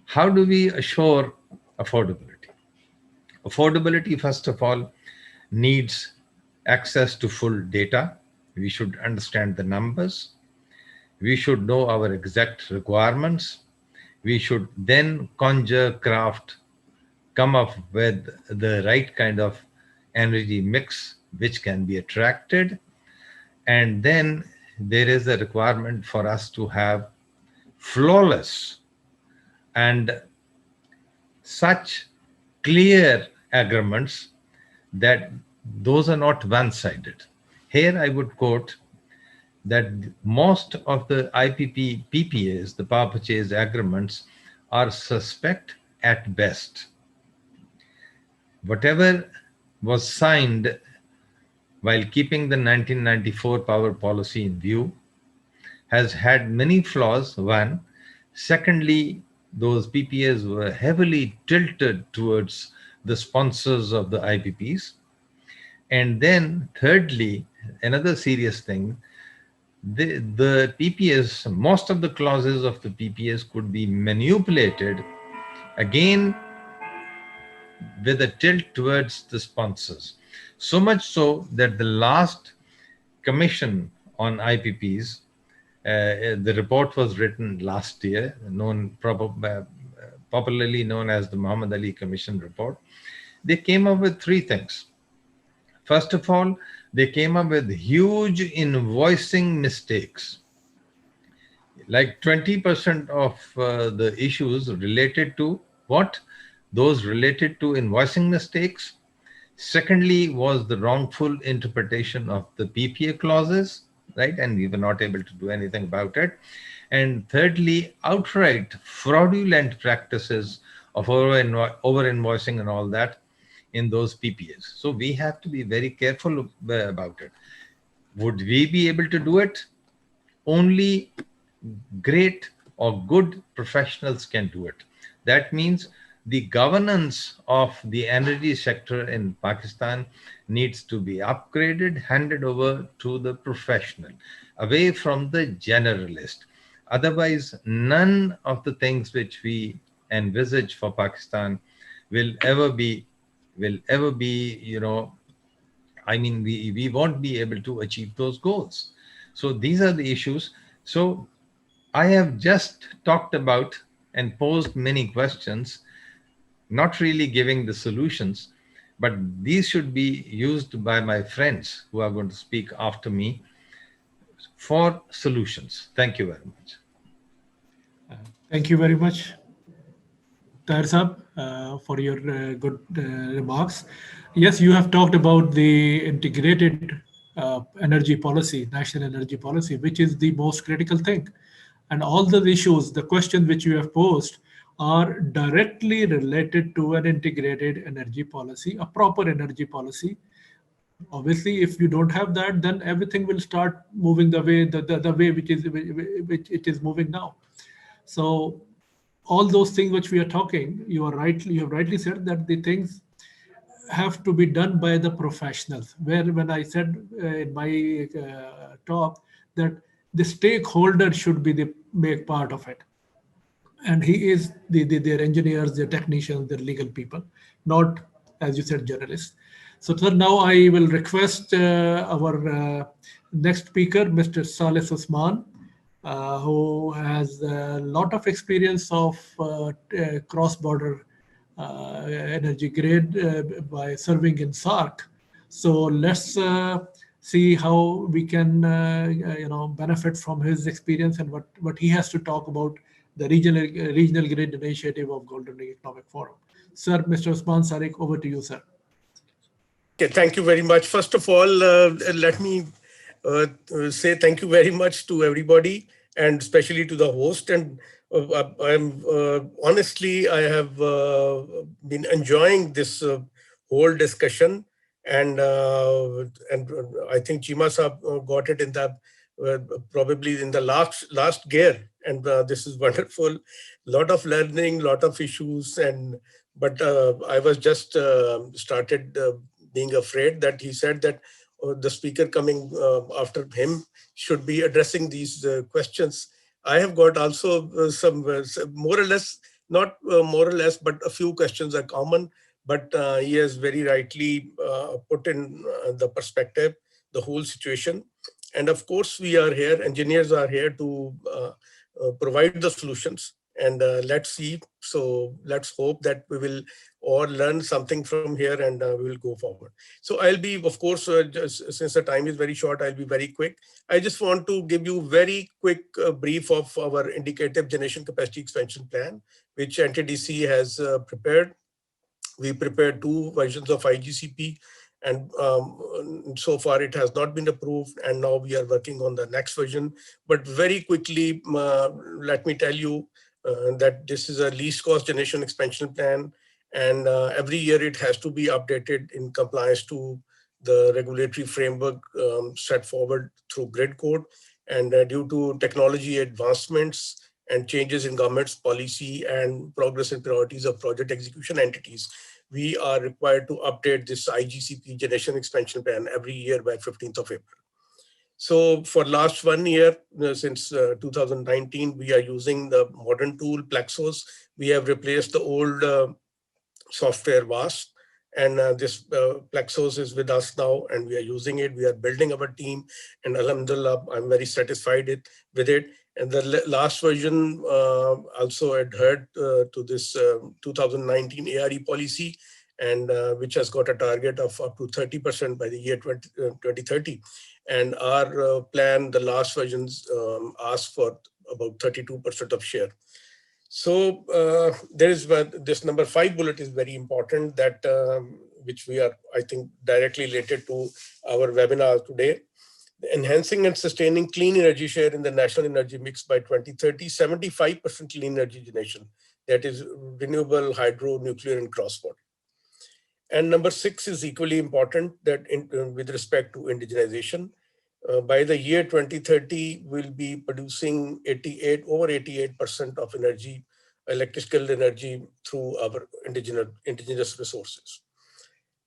How do we assure affordability? Affordability, first of all, needs access to full data. We should understand the numbers. We should know our exact requirements. We should then come up with the right kind of energy mix which can be attracted. And then there is a requirement for us to have flawless and such clear agreements that those are not one-sided. Here I would quote that most of the IPP PPAs, the power purchase agreements, are suspect at best. Whatever was signed while keeping the 1994 power policy in view has had many flaws, one. Secondly, those PPAs were heavily tilted towards the sponsors of the IPPs. And then thirdly, another serious thing, the PPAs, most of the clauses of the PPAs could be manipulated, again with a tilt towards the sponsors. So much so that the last commission on IPPs, the report was written last year, popularly known as the Muhammad Ali Commission report. They came up with 3 things. First of all, they came up with huge invoicing mistakes. Like 20% of the issues related to what? Those related to invoicing mistakes. Secondly, was the wrongful interpretation of the PPA clauses, right? And we were not able to do anything about it. And thirdly, outright fraudulent practices of over invoicing and all that in those PPAs. So we have to be very careful about it. Would we be able to do it? Only great or good professionals can do it. That means the governance of the energy sector in Pakistan needs to be upgraded, handed over to the professional, away from the generalist. Otherwise, none of the things which we envisage for Pakistan will ever be, we won't be able to achieve those goals. So these are the issues. So I have just talked about and posed many questions, not really giving the solutions, but these should be used by my friends who are going to speak after me for solutions. Thank you very much. Thank you very much, Tahir Saab, for your good remarks. Yes, you have talked about the integrated energy policy, national energy policy, which is the most critical thing. And all the issues, the questions which you have posed are directly related to an integrated energy policy, a proper energy policy. Obviously, if you don't have that, then everything will start moving the way the way which it is moving now. So all those things which we are talking, you have rightly said that the things have to be done by the professionals. Where when I said in my talk that the stakeholder should be the make part of it, and he is their engineers, their technicians, their legal people, not, as you said, journalists. So sir, now I will request our next speaker, Mr. Saleh Usman, who has a lot of experience of cross-border energy grid by serving in SARC. So let's see how we can benefit from his experience and what he has to talk about the regional grid initiative of Golden Ring Economic Forum. Sir, Mr. Usman Sariq, over to you, sir. Okay, thank you very much. First of all, let me say thank you very much to everybody, and especially to the host. And I'm honestly, I have been enjoying this whole discussion, and I think Chima Saab got it in the probably in the last gear, and this is wonderful. Lot of learning, lot of issues, but I was just started being afraid that he said that the speaker coming after him should be addressing these questions. I have got also some more or less, not more or less, but a few questions are common, but he has very rightly put in the perspective, the whole situation. And of course, we are here, engineers are here to provide the solutions. And let's see. So let's hope that we will all learn something from here, and we will go forward. So I'll be, of course, just, since the time is very short, I'll be very quick. I just want to give you very quick brief of our indicative generation capacity expansion plan, which NTDC has prepared. We prepared 2 versions of IGCP, and so far it has not been approved, and now we are working on the next version. But very quickly, let me tell you that this is a least cost generation expansion plan, and every year it has to be updated in compliance to the regulatory framework set forward through grid code. And due to technology advancements and changes in government's policy and progress and priorities of project execution entities, we are required to update this IGCP generation expansion plan every year by 15th of April. So for last 1 year, since 2019, we are using the modern tool Plexos. We have replaced the old software VAST, and this Plexos is with us now, and we are using it. We are building our team, and Alhamdulillah, I'm very satisfied with it. And the last version also adhered to this 2019 ARE policy, and which has got a target of up to 30% by the year 2030. And our plan, the last versions, asked for about 32% of share. So there is this number 5 bullet is very important, that which we are, I think, directly related to our webinar today. Enhancing and sustaining clean energy share in the national energy mix by 2030, 75% clean energy generation, that is renewable, hydro, nuclear, and cross-border. And number 6 is equally important, that with respect to indigenization, by the year 2030, we'll be producing over 88% of energy, electrical energy, through our indigenous resources.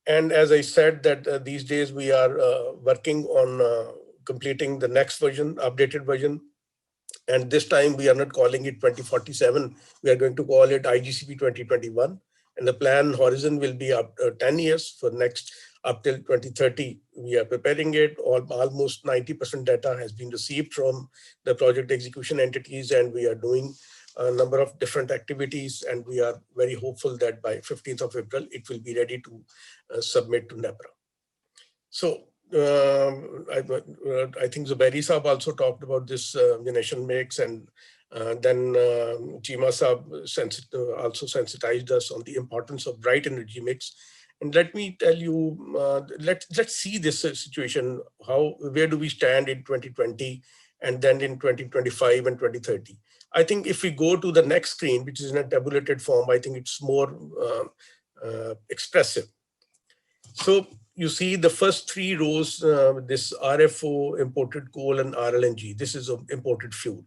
And as I said, that these days we are working on completing the next version, updated version. And this time we are not calling it 2047. We are going to call it IGCP 2021. And the plan horizon will be up 10 years for next. up till 2030. We are preparing it. Almost 90% data has been received from the project execution entities, and we are doing a number of different activities, and we are very hopeful that by 15th of April, it will be ready to submit to NEPRA. So I think Zubairi Saab also talked about this generation mix, and then Chima Saab also sensitized us on the importance of bright energy mix. And let me tell you, let's see this situation, where do we stand in 2020 and then in 2025 and 2030. I think if we go to the next screen, which is in a tabulated form, I think it's more expressive. So you see the first three rows, this RFO, imported coal, and RLNG. This is imported fuel.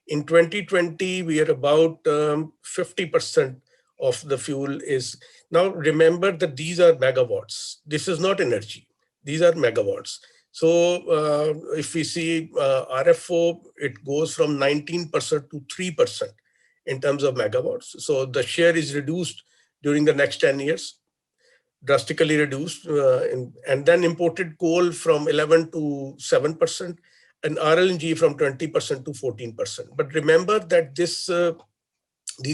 In 2020, we are about 50% of the fuel is. Now remember that these are megawatts. This is not energy. These are megawatts. So if we see RFO, it goes from 19% to 3% in terms of megawatts. So the share is reduced during the next 10 years. Drastically reduced, and then imported coal from 11 to 7%, and RLNG from 20% to 14%. But remember that these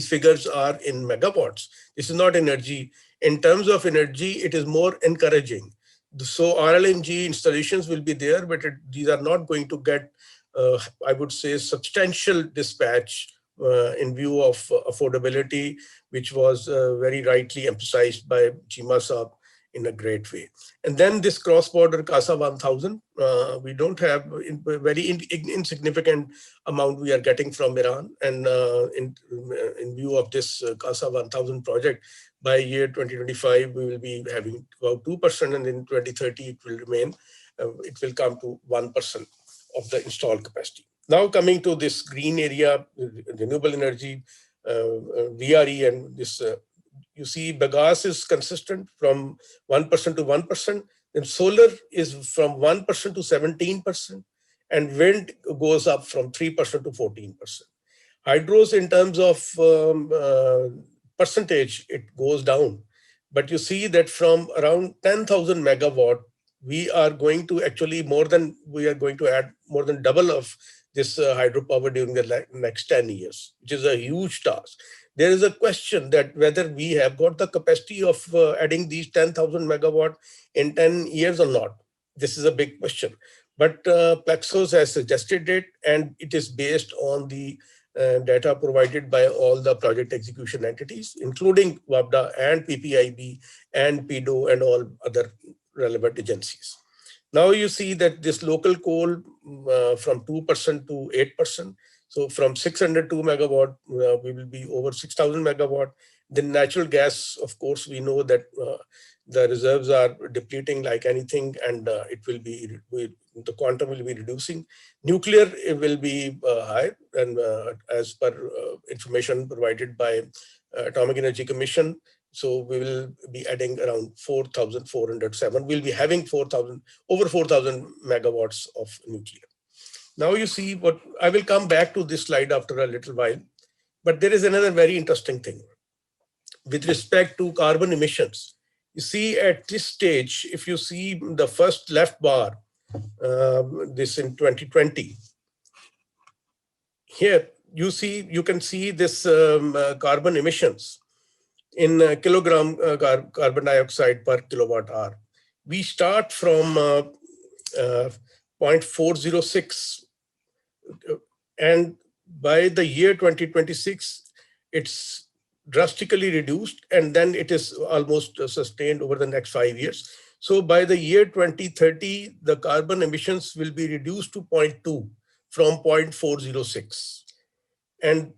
figures are in megawatts. This is not energy. In terms of energy, it is more encouraging. So RLNG installations will be there, but these are not going to get, I would say, substantial dispatch in view of affordability, which was very rightly emphasized by Chima Saab in a great way. And then this cross-border CASA 1000, we don't have very insignificant amount we are getting from Iran. And in view of this CASA 1000 project, by year 2025, we will be having about 2%, and in 2030, it will remain, it will come to 1% of the installed capacity. Now coming to this green area, renewable energy, VRE, and this, you see bagasse is consistent from 1% to 1%, then solar is from 1% to 17%, and wind goes up from 3% to 14%. Hydros, in terms of percentage, it goes down. But you see that from around 10,000 megawatt, we are going to add more than double of this hydropower during the next 10 years, which is a huge task. There is a question that whether we have got the capacity of adding these 10,000 megawatt in 10 years or not. This is a big question. But Plexos has suggested it, and it is based on the data provided by all the project execution entities, including WAPDA and PPIB and PIDO and all other relevant agencies. Now you see that this local coal from 2% to 8%. So from 602 megawatt, we will be over 6,000 megawatt. Then natural gas, of course, we know that the reserves are depleting like anything, and it will be, the quantum will be reducing. Nuclear, it will be high, and as per information provided by Atomic Energy Commission. So we will be adding around 4,407. We'll be having over 4,000 megawatts of nuclear. Now you see what, I will come back to this slide after a little while, but there is another very interesting thing. With respect to carbon emissions, you see at this stage, if you see the first left bar, this in 2020, here you can see this carbon emissions in kilogram carbon dioxide per kilowatt hour. We start from 0.406, and by the year 2026, it's drastically reduced, and then it is almost sustained over the next 5 years. So by the year 2030, the carbon emissions will be reduced to 0.2 from 0.406. And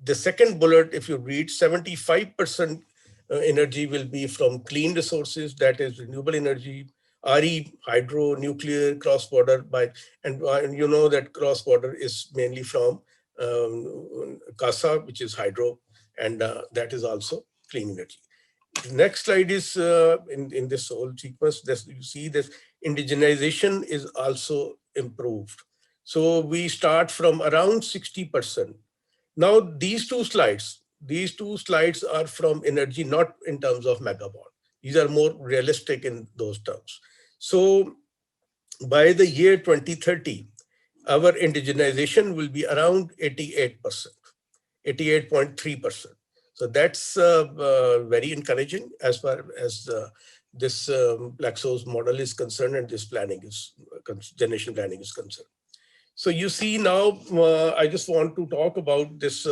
the second bullet, if you read, 75% energy will be from clean resources, that is renewable energy, RE, hydro, nuclear, cross-border, and you know that cross-border is mainly from CASA, which is hydro, and that is also clean energy. The next slide is in this whole sequence, you see this indigenization is also improved. So we start from around 60%. Now these two slides are from energy, not in terms of megawatt. These are more realistic in those terms. So by the year 2030, our indigenization will be around 88%, 88.3%. So that's very encouraging as far as this Glaxo's model is concerned, and this planning is generation planning is concerned. So you see now, I just want to talk about this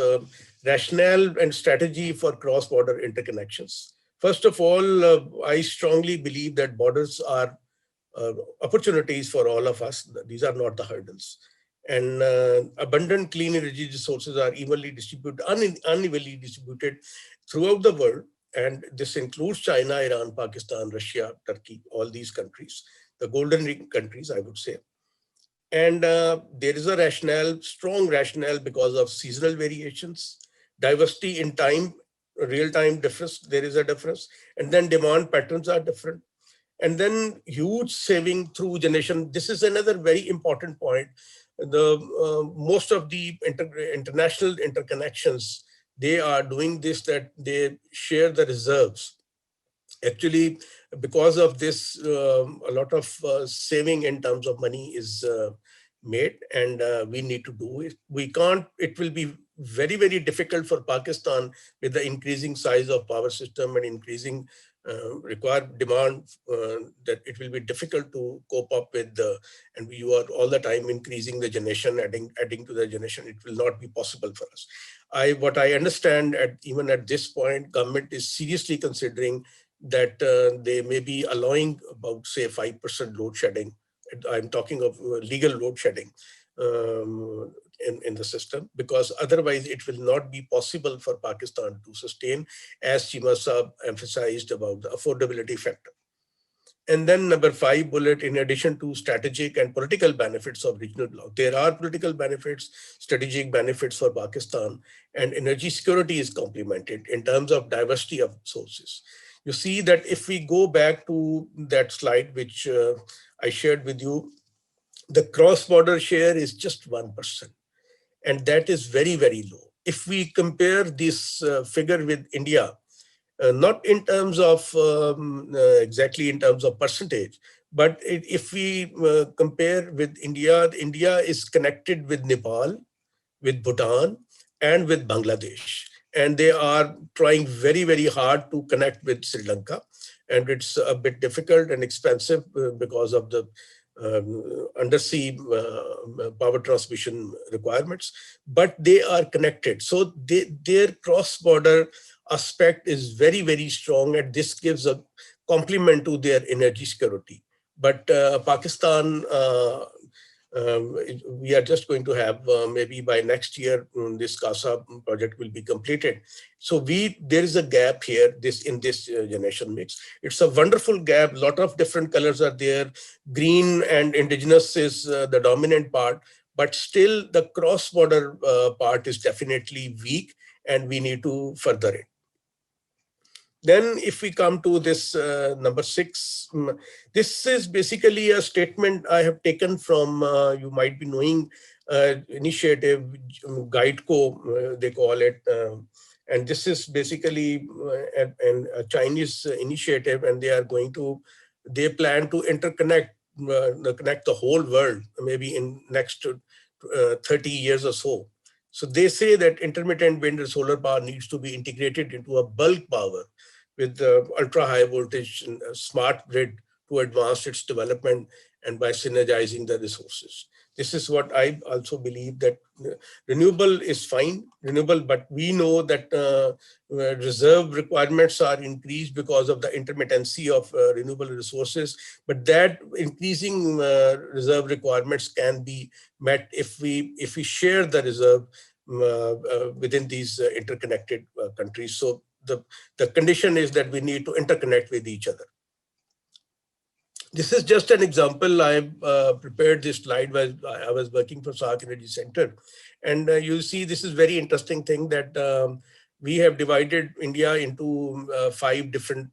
rationale and strategy for cross-border interconnections. First of all, I strongly believe that borders are opportunities for all of us. These are not the hurdles. And abundant clean energy resources are evenly distributed, unevenly distributed throughout the world. And this includes China, Iran, Pakistan, Russia, Turkey, all these countries, the golden ring countries, I would say. And there is a rationale, strong rationale, because of seasonal variations, diversity in time, real-time difference, there is a difference, and then demand patterns are different. And then huge saving through generation. This is another very important point. Most of the international interconnections, they are doing this, that they share the reserves. Actually, because of this, a lot of saving in terms of money is made, and we need to do it. We can't, it will be very, very difficult for Pakistan with the increasing size of power system and increasing required demand, that it will be difficult to cope up with and you are all the time increasing the generation, adding to the generation. It will not be possible for us. What I understand, even at this point, government is seriously considering that they may be allowing about, say, 5% load shedding. I'm talking of legal load shedding in the system, because otherwise it will not be possible for Pakistan to sustain, as Cheema Saab emphasized about the affordability factor. And then number 5 bullet, in addition to strategic and political benefits of regional bloc, there are political benefits, strategic benefits for Pakistan, and energy security is complemented in terms of diversity of sources. You see that if we go back to that slide, which I shared with you, the cross-border share is just 1. And that is very, very low. If we compare this figure with India, not in terms of exactly in terms of percentage, but if we compare with India, India is connected with Nepal, with Bhutan, and with Bangladesh. And they are trying very, very hard to connect with Sri Lanka. And it's a bit difficult and expensive because of the undersea power transmission requirements, but they are connected. So their cross-border aspect is very, very strong, and this gives a complement to their energy security. But Pakistan, we are just going to have maybe by next year, this CASA project will be completed. So there is a gap here in this generation mix. It's a wonderful gap. A lot of different colors are there. Green and indigenous is the dominant part, but still the cross-border part is definitely weak, and we need to further it. Then if we come to this number 6, this is basically a statement I have taken from, you might be knowing, initiative, GuideCo, they call it. And this is basically a Chinese initiative, and they plan to interconnect, connect the whole world, maybe in next 30 years or so. So they say that intermittent wind and solar power needs to be integrated into a bulk power with ultra high voltage and smart grid to advance its development, and by synergizing the resources. This is what I also believe, that renewable is fine, but we know that reserve requirements are increased because of the intermittency of renewable resources. But that increasing reserve requirements can be met if we share the reserve within these interconnected countries. So the condition is that we need to interconnect with each other. This is just an example. I prepared this slide while I was working for SAARC Energy Center. And you see, this is very interesting thing that we have divided India into 5 different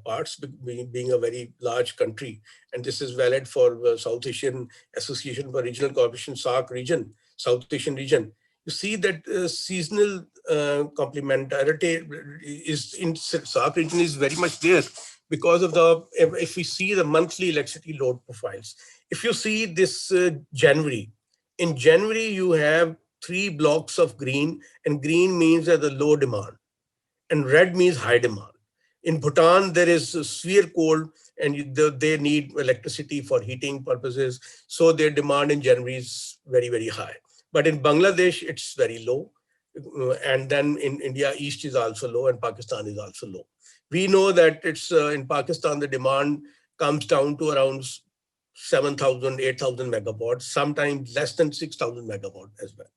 parts, being a very large country. And this is valid for South Asian Association for Regional Cooperation, SAARC region, South Asian region. You see that seasonal complementarity is in SAARC region is very much there. because of if we see the monthly electricity load profiles. If you see this January, in January, you have 3 blocks of green, and green means that the low demand, and red means high demand. In Bhutan, there is a severe cold, and they need electricity for heating purposes. So their demand in January is very, very high. But in Bangladesh, it's very low. And then in India, East is also low, and Pakistan is also low. We know that it's in Pakistan, the demand comes down to around 7,000, 8,000 megawatts, sometimes less than 6,000 megawatt as well.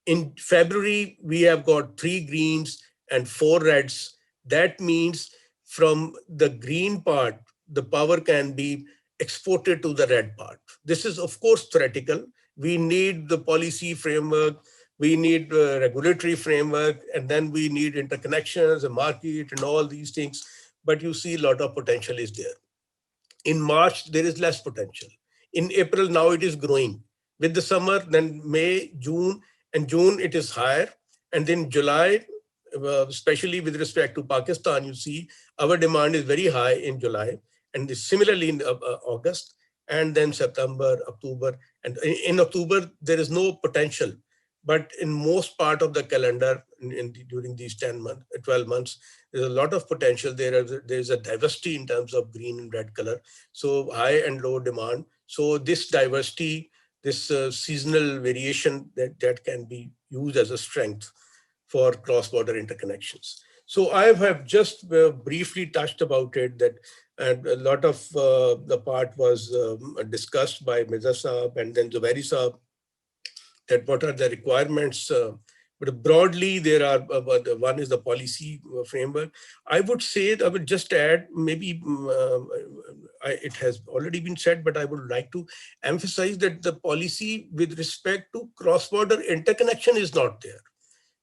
In February, we have got 3 greens and 4 reds. That means from the green part, the power can be exported to the red part. This is, of course, theoretical. We need the policy framework, we need a regulatory framework, and then we need interconnections, a market, and all these things. But you see a lot of potential is there. In March, there is less potential. In April, now it is growing. With the summer, then May, June, and June it is higher. And then July, especially with respect to Pakistan, you see our demand is very high in July, and similarly in August, and then September, October. And in October, there is no potential. But in most part of the calendar, during these 12 months, there's a lot of potential. There's a diversity in terms of green and red color. So high and low demand. So this diversity, this seasonal variation that can be used as a strength for cross-border interconnections. So I have just briefly touched about it, that and a lot of the part was discussed by Mirza Saab and then Zubairi Saab, that what are the requirements. But broadly, there are, one is the policy framework. I would say, I would just add, maybe it has already been said, but I would like to emphasize that the policy with respect to cross-border interconnection is not there.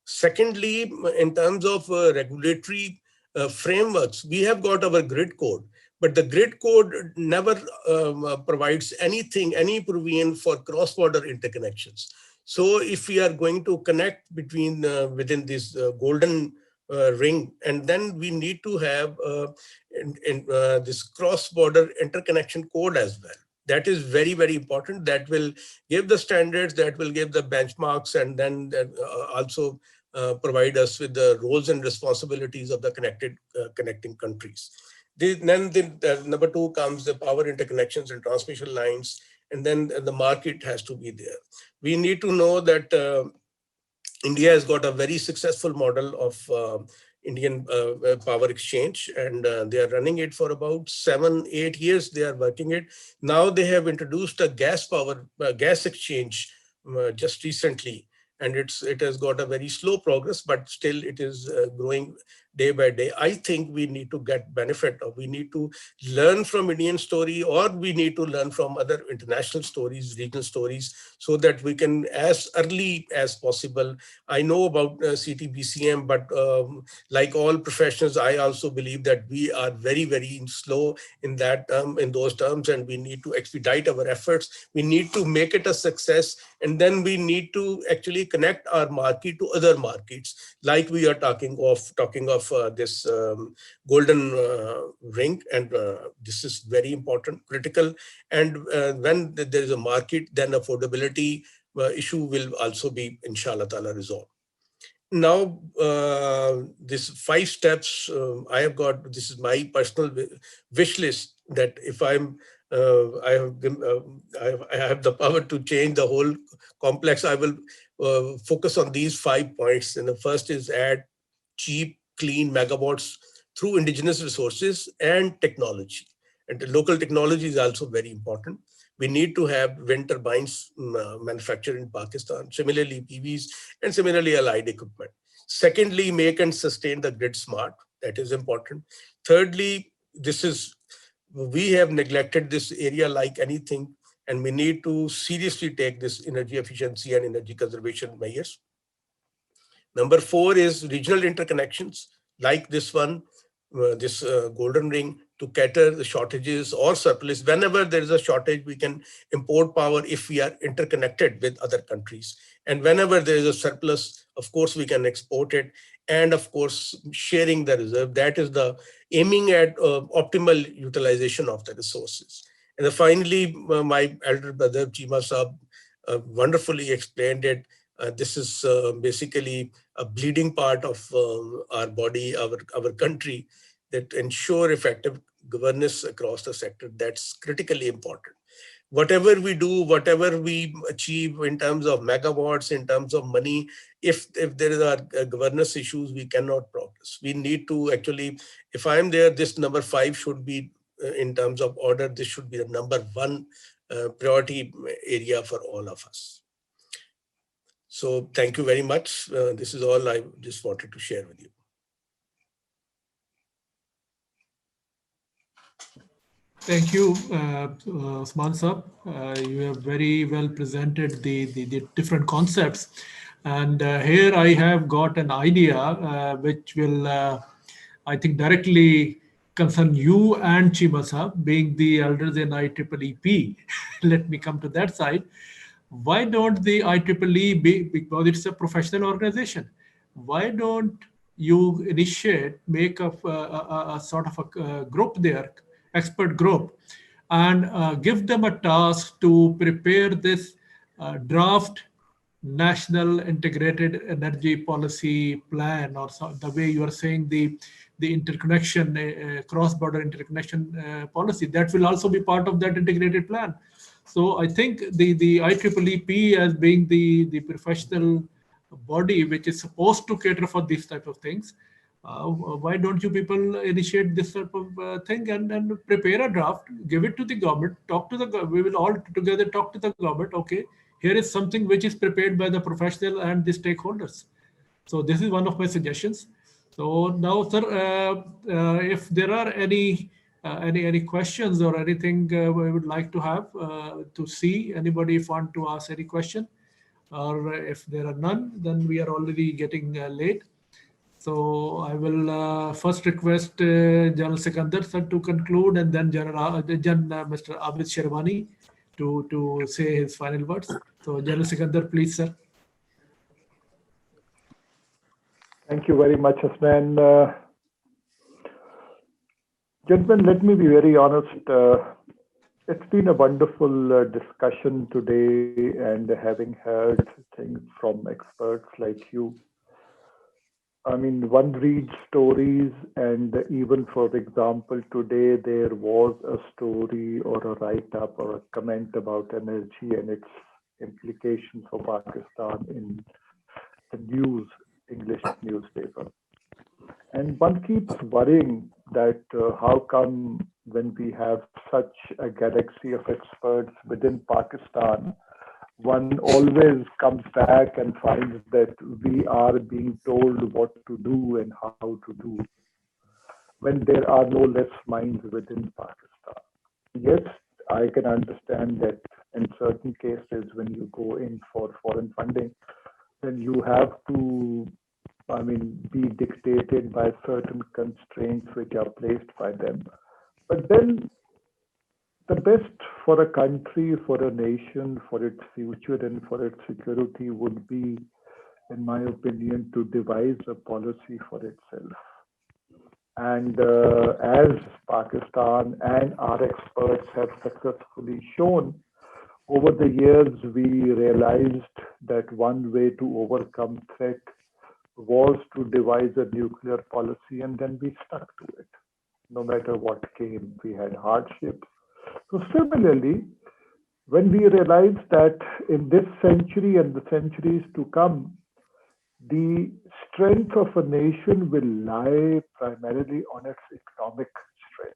Secondly, in terms of regulatory frameworks, we have got our grid code, but the grid code never provides anything, any provision for cross-border interconnections. So if we are going to connect between within this golden ring, and then we need to have this cross-border interconnection code as well. That is very, very important. That will give the standards, that will give the benchmarks, and then also provide us with the roles and responsibilities of the connecting countries. Then number 2 comes the power interconnections and transmission lines, and then the market has to be there. We need to know that India has got a very successful model of Indian power exchange, and they are running it for about 7-8 years. They are working it. Now they have introduced a gas exchange just recently, and it has got a very slow progress, but still it is growing day by day. I think we need to get benefit, or we need to learn from Indian story, or we need to learn from other international stories, regional stories, so that we can, as early as possible. I know about CTBCM, but like all professionals, I also believe that we are very, very slow in those terms, and we need to expedite our efforts. We need to make it a success, and then we need to actually connect our market to other markets, like we are talking of this golden ring, and this is very important, critical. And when there is a market, then affordability issue will also be, inshallah ta'ala, resolved. Now, this 5 steps I have got. This is my personal wish list, that if I have the power to change the whole complex, I will focus on these 5 points. And the first is add cheap, clean megawatts through indigenous resources and technology. And the local technology is also very important. We need to have wind turbines manufactured in Pakistan, similarly PVs, and similarly allied equipment. Secondly, make and sustain the grid smart. That is important. Thirdly, we have neglected this area like anything, and we need to seriously take this energy efficiency and energy conservation measures. Number 4 is regional interconnections, like this one, this golden ring, to cater the shortages or surplus. Whenever there is a shortage, we can import power if we are interconnected with other countries. And whenever there is a surplus, of course, we can export it. and of course, sharing the reserve. That is the aiming at optimal utilization of the resources. And then finally, my elder brother, Cheema Saab, wonderfully explained it. This is basically a bleeding part of our body, our country, that ensure effective governance across the sector. That's critically important. Whatever we do, whatever we achieve in terms of megawatts, in terms of money, if there are governance issues, we cannot progress. We need to actually, if I'm there, this number 5 should be in terms of order, this should be the number 1 priority area for all of us. So thank you very much. This is all I just wanted to share with you. Thank you, Osman Saab. You have very well presented the different concepts. And here I have got an idea which will, I think, directly concern you and Cheema Saab, being the elders in IEEE. Let me come to that side. Why don't the IEEE be, because it's a professional organization, why don't you initiate, make a sort of a group there, expert group, and give them a task to prepare this draft national integrated energy policy plan, or so, the way you are saying the interconnection, cross-border interconnection policy, that will also be part of that integrated plan. So I think the IEEE as being the professional body which is supposed to cater for these type of things, why don't you people initiate this type of thing and prepare a draft, give it to the government, talk to the we will all together talk to the government. Okay, here is something which is prepared by the professional and the stakeholders. So this is one of my suggestions. So now, sir, if there are any questions or anything we would like to have to see, anybody want to ask any question, or if there are none, then we are already getting late. So I will first request General Sikandar sir to conclude, and then Mr. Abid Sherwani to say his final words. So General Sikandar, please, sir. Thank you very much, Osman. Gentlemen, let me be very honest. It's been a wonderful discussion today, and having heard things from experts like you. I mean, one reads stories, and even, for example, today there was a story or a write-up or a comment about energy and its implications for Pakistan in the news, English newspaper. And one keeps worrying that how come when we have such a galaxy of experts within Pakistan, one always comes back and finds that we are being told what to do and how to do, when there are no less minds within Pakistan. Yes, I can understand that in certain cases when you go in for foreign funding, then you have to, I mean, be dictated by certain constraints which are placed by them. But then the best for a country, for a nation, for its future and for its security would be, in my opinion, to devise a policy for itself. And as Pakistan and our experts have successfully shown, over the years, we realized that one way to overcome threat was to devise a nuclear policy, and then we stuck to it. No matter what came, we had hardships. So similarly, when we realized that in this century and the centuries to come, the strength of a nation will lie primarily on its economic strength.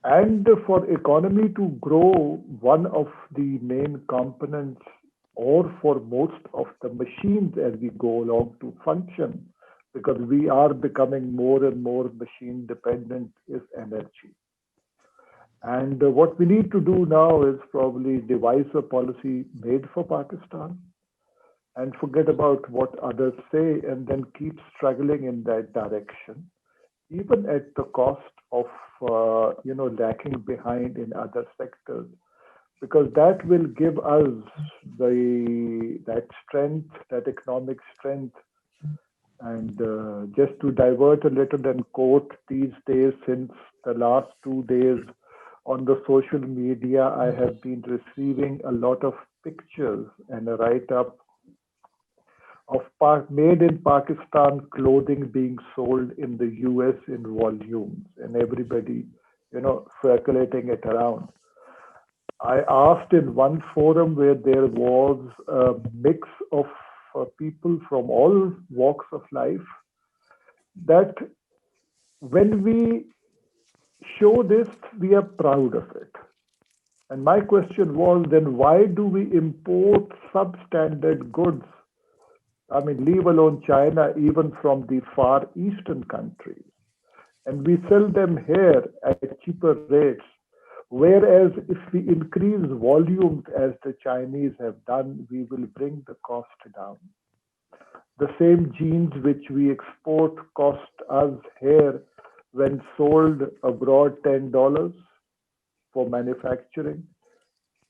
And for economy to grow, one of the main components, or for most of the machines as we go along to function, because we are becoming more and more machine dependent, is energy. And what we need to do now is probably devise a policy made for Pakistan and forget about what others say, and then keep struggling in that direction, even at the cost of lacking behind in other sectors, because that will give us that strength, that economic strength, And just to divert a little and quote, these days, since the last 2 days on the social media, I have been receiving a lot of pictures and a write-up of made in Pakistan clothing being sold in the US in volumes, and everybody, circulating it around. I asked in one forum where there was a mix of people from all walks of life, that when we show this, we are proud of it. And my question was, then why do we import substandard goods? I mean, leave alone China, even from the far eastern countries. And we sell them here at cheaper rates. Whereas if we increase volumes as the Chinese have done, we will bring the cost down. The same jeans which we export cost us here, when sold abroad, $10 for manufacturing.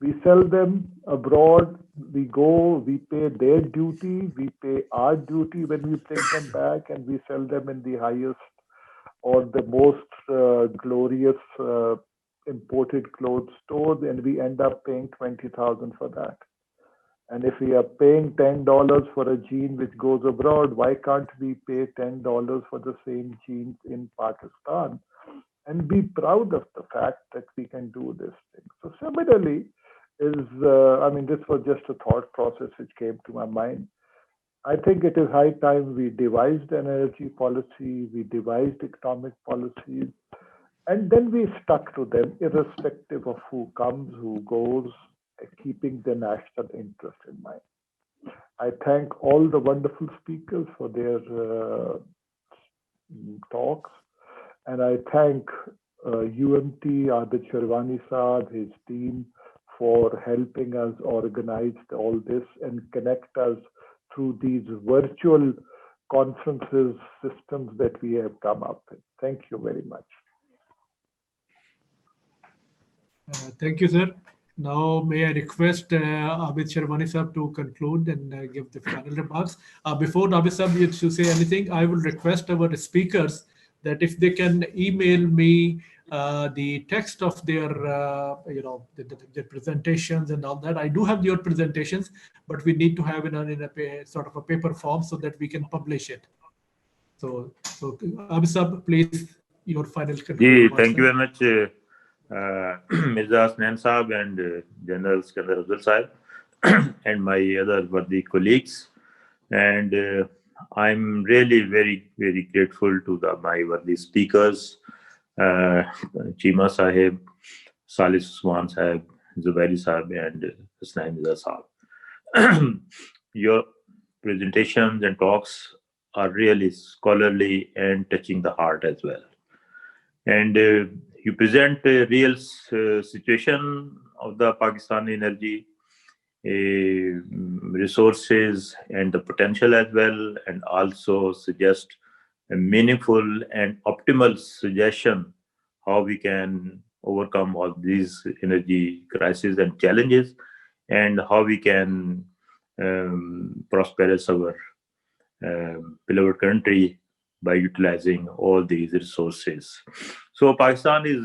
We sell them abroad, we go, we pay their duty, we pay our duty when we bring them back, and we sell them in the highest or the most glorious imported clothes stores, and we end up paying $20,000 for that. And if we are paying $10 for a jean which goes abroad, why can't we pay $10 for the same jeans in Pakistan and be proud of the fact that we can do this thing? So similarly, this was just a thought process which came to my mind. I think it is high time we devised an energy policy, we devised economic policies, and then we stuck to them irrespective of who comes, who goes, keeping the national interest in mind. I thank all the wonderful speakers for their talks, and I thank UMT, Abid Sherwani Saab, his team, for helping us organize all this and connect us through these virtual conferences systems that we have come up with. Thank you very much. Thank you, sir. Now, may I request Abid Sherwani Saab to conclude and give the final remarks. Before Abid Saab used to say anything, I will request our speakers that if they can email me the text of their, their presentations and all that. I do have your presentations, but we need to have it in a sort of a paper form so that we can publish it. So Abid Saab, please, your final conclusion. Thank you very much, Mirza Hasnain Saab and General Skandar Afzal Saab and my other worthy colleagues. And I'm really very, very grateful to my worthy speakers, Chima Sahib, Salih Usman Sahib, Zubairi Sahib, and Hasnain Mirza Sahib. Your presentations and talks are really scholarly and touching the heart as well. And you present a real situation of the Pakistani energy resources and the potential as well, and also suggest a meaningful and optimal suggestion how we can overcome all these energy crises and challenges, and how we can prosper as our beloved country by utilizing all these resources. So Pakistan is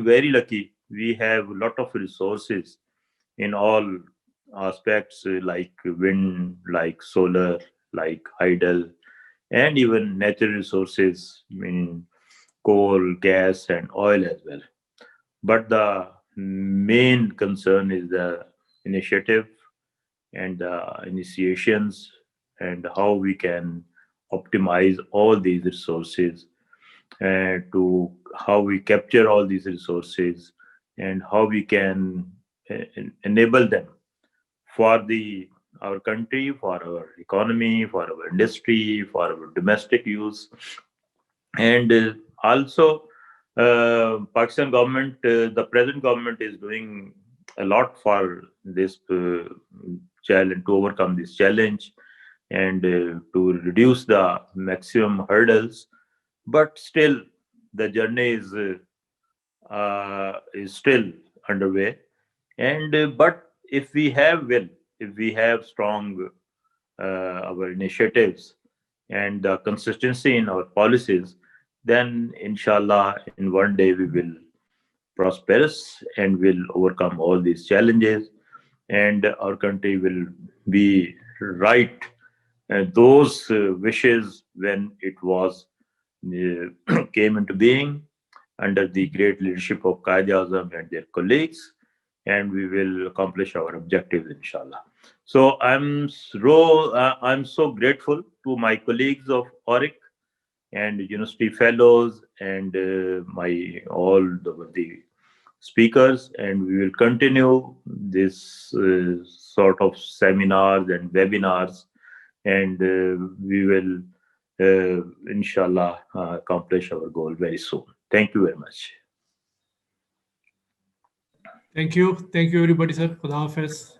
very lucky. We have a lot of resources in all aspects, like wind, like solar, like hydel, and even natural resources, coal, gas, and oil as well. But the main concern is the initiative and the initiations, and how we can optimize all these resources, and to how we capture all these resources, and how we can enable them for our country, for our economy, for our industry, for our domestic use. And also Pakistan government, the present government is doing a lot for this challenge, to overcome this challenge, and to reduce the maximum hurdles. But still the journey is still underway. And but if we have will, if we have strong our initiatives, and the consistency in our policies, then inshallah, in one day we will prosperous and will overcome all these challenges, and our country will be right. Those wishes when it was came into being under the great leadership of Quaid-e-Azam and their colleagues, and we will accomplish our objectives, inshallah. So I'm so grateful to my colleagues of Auric and university fellows and all the speakers, and we will continue this sort of seminars and webinars, and we will inshallah accomplish our goal very soon. Thank you very much. Thank you. Thank you, everybody, sir. Khuda Hafiz.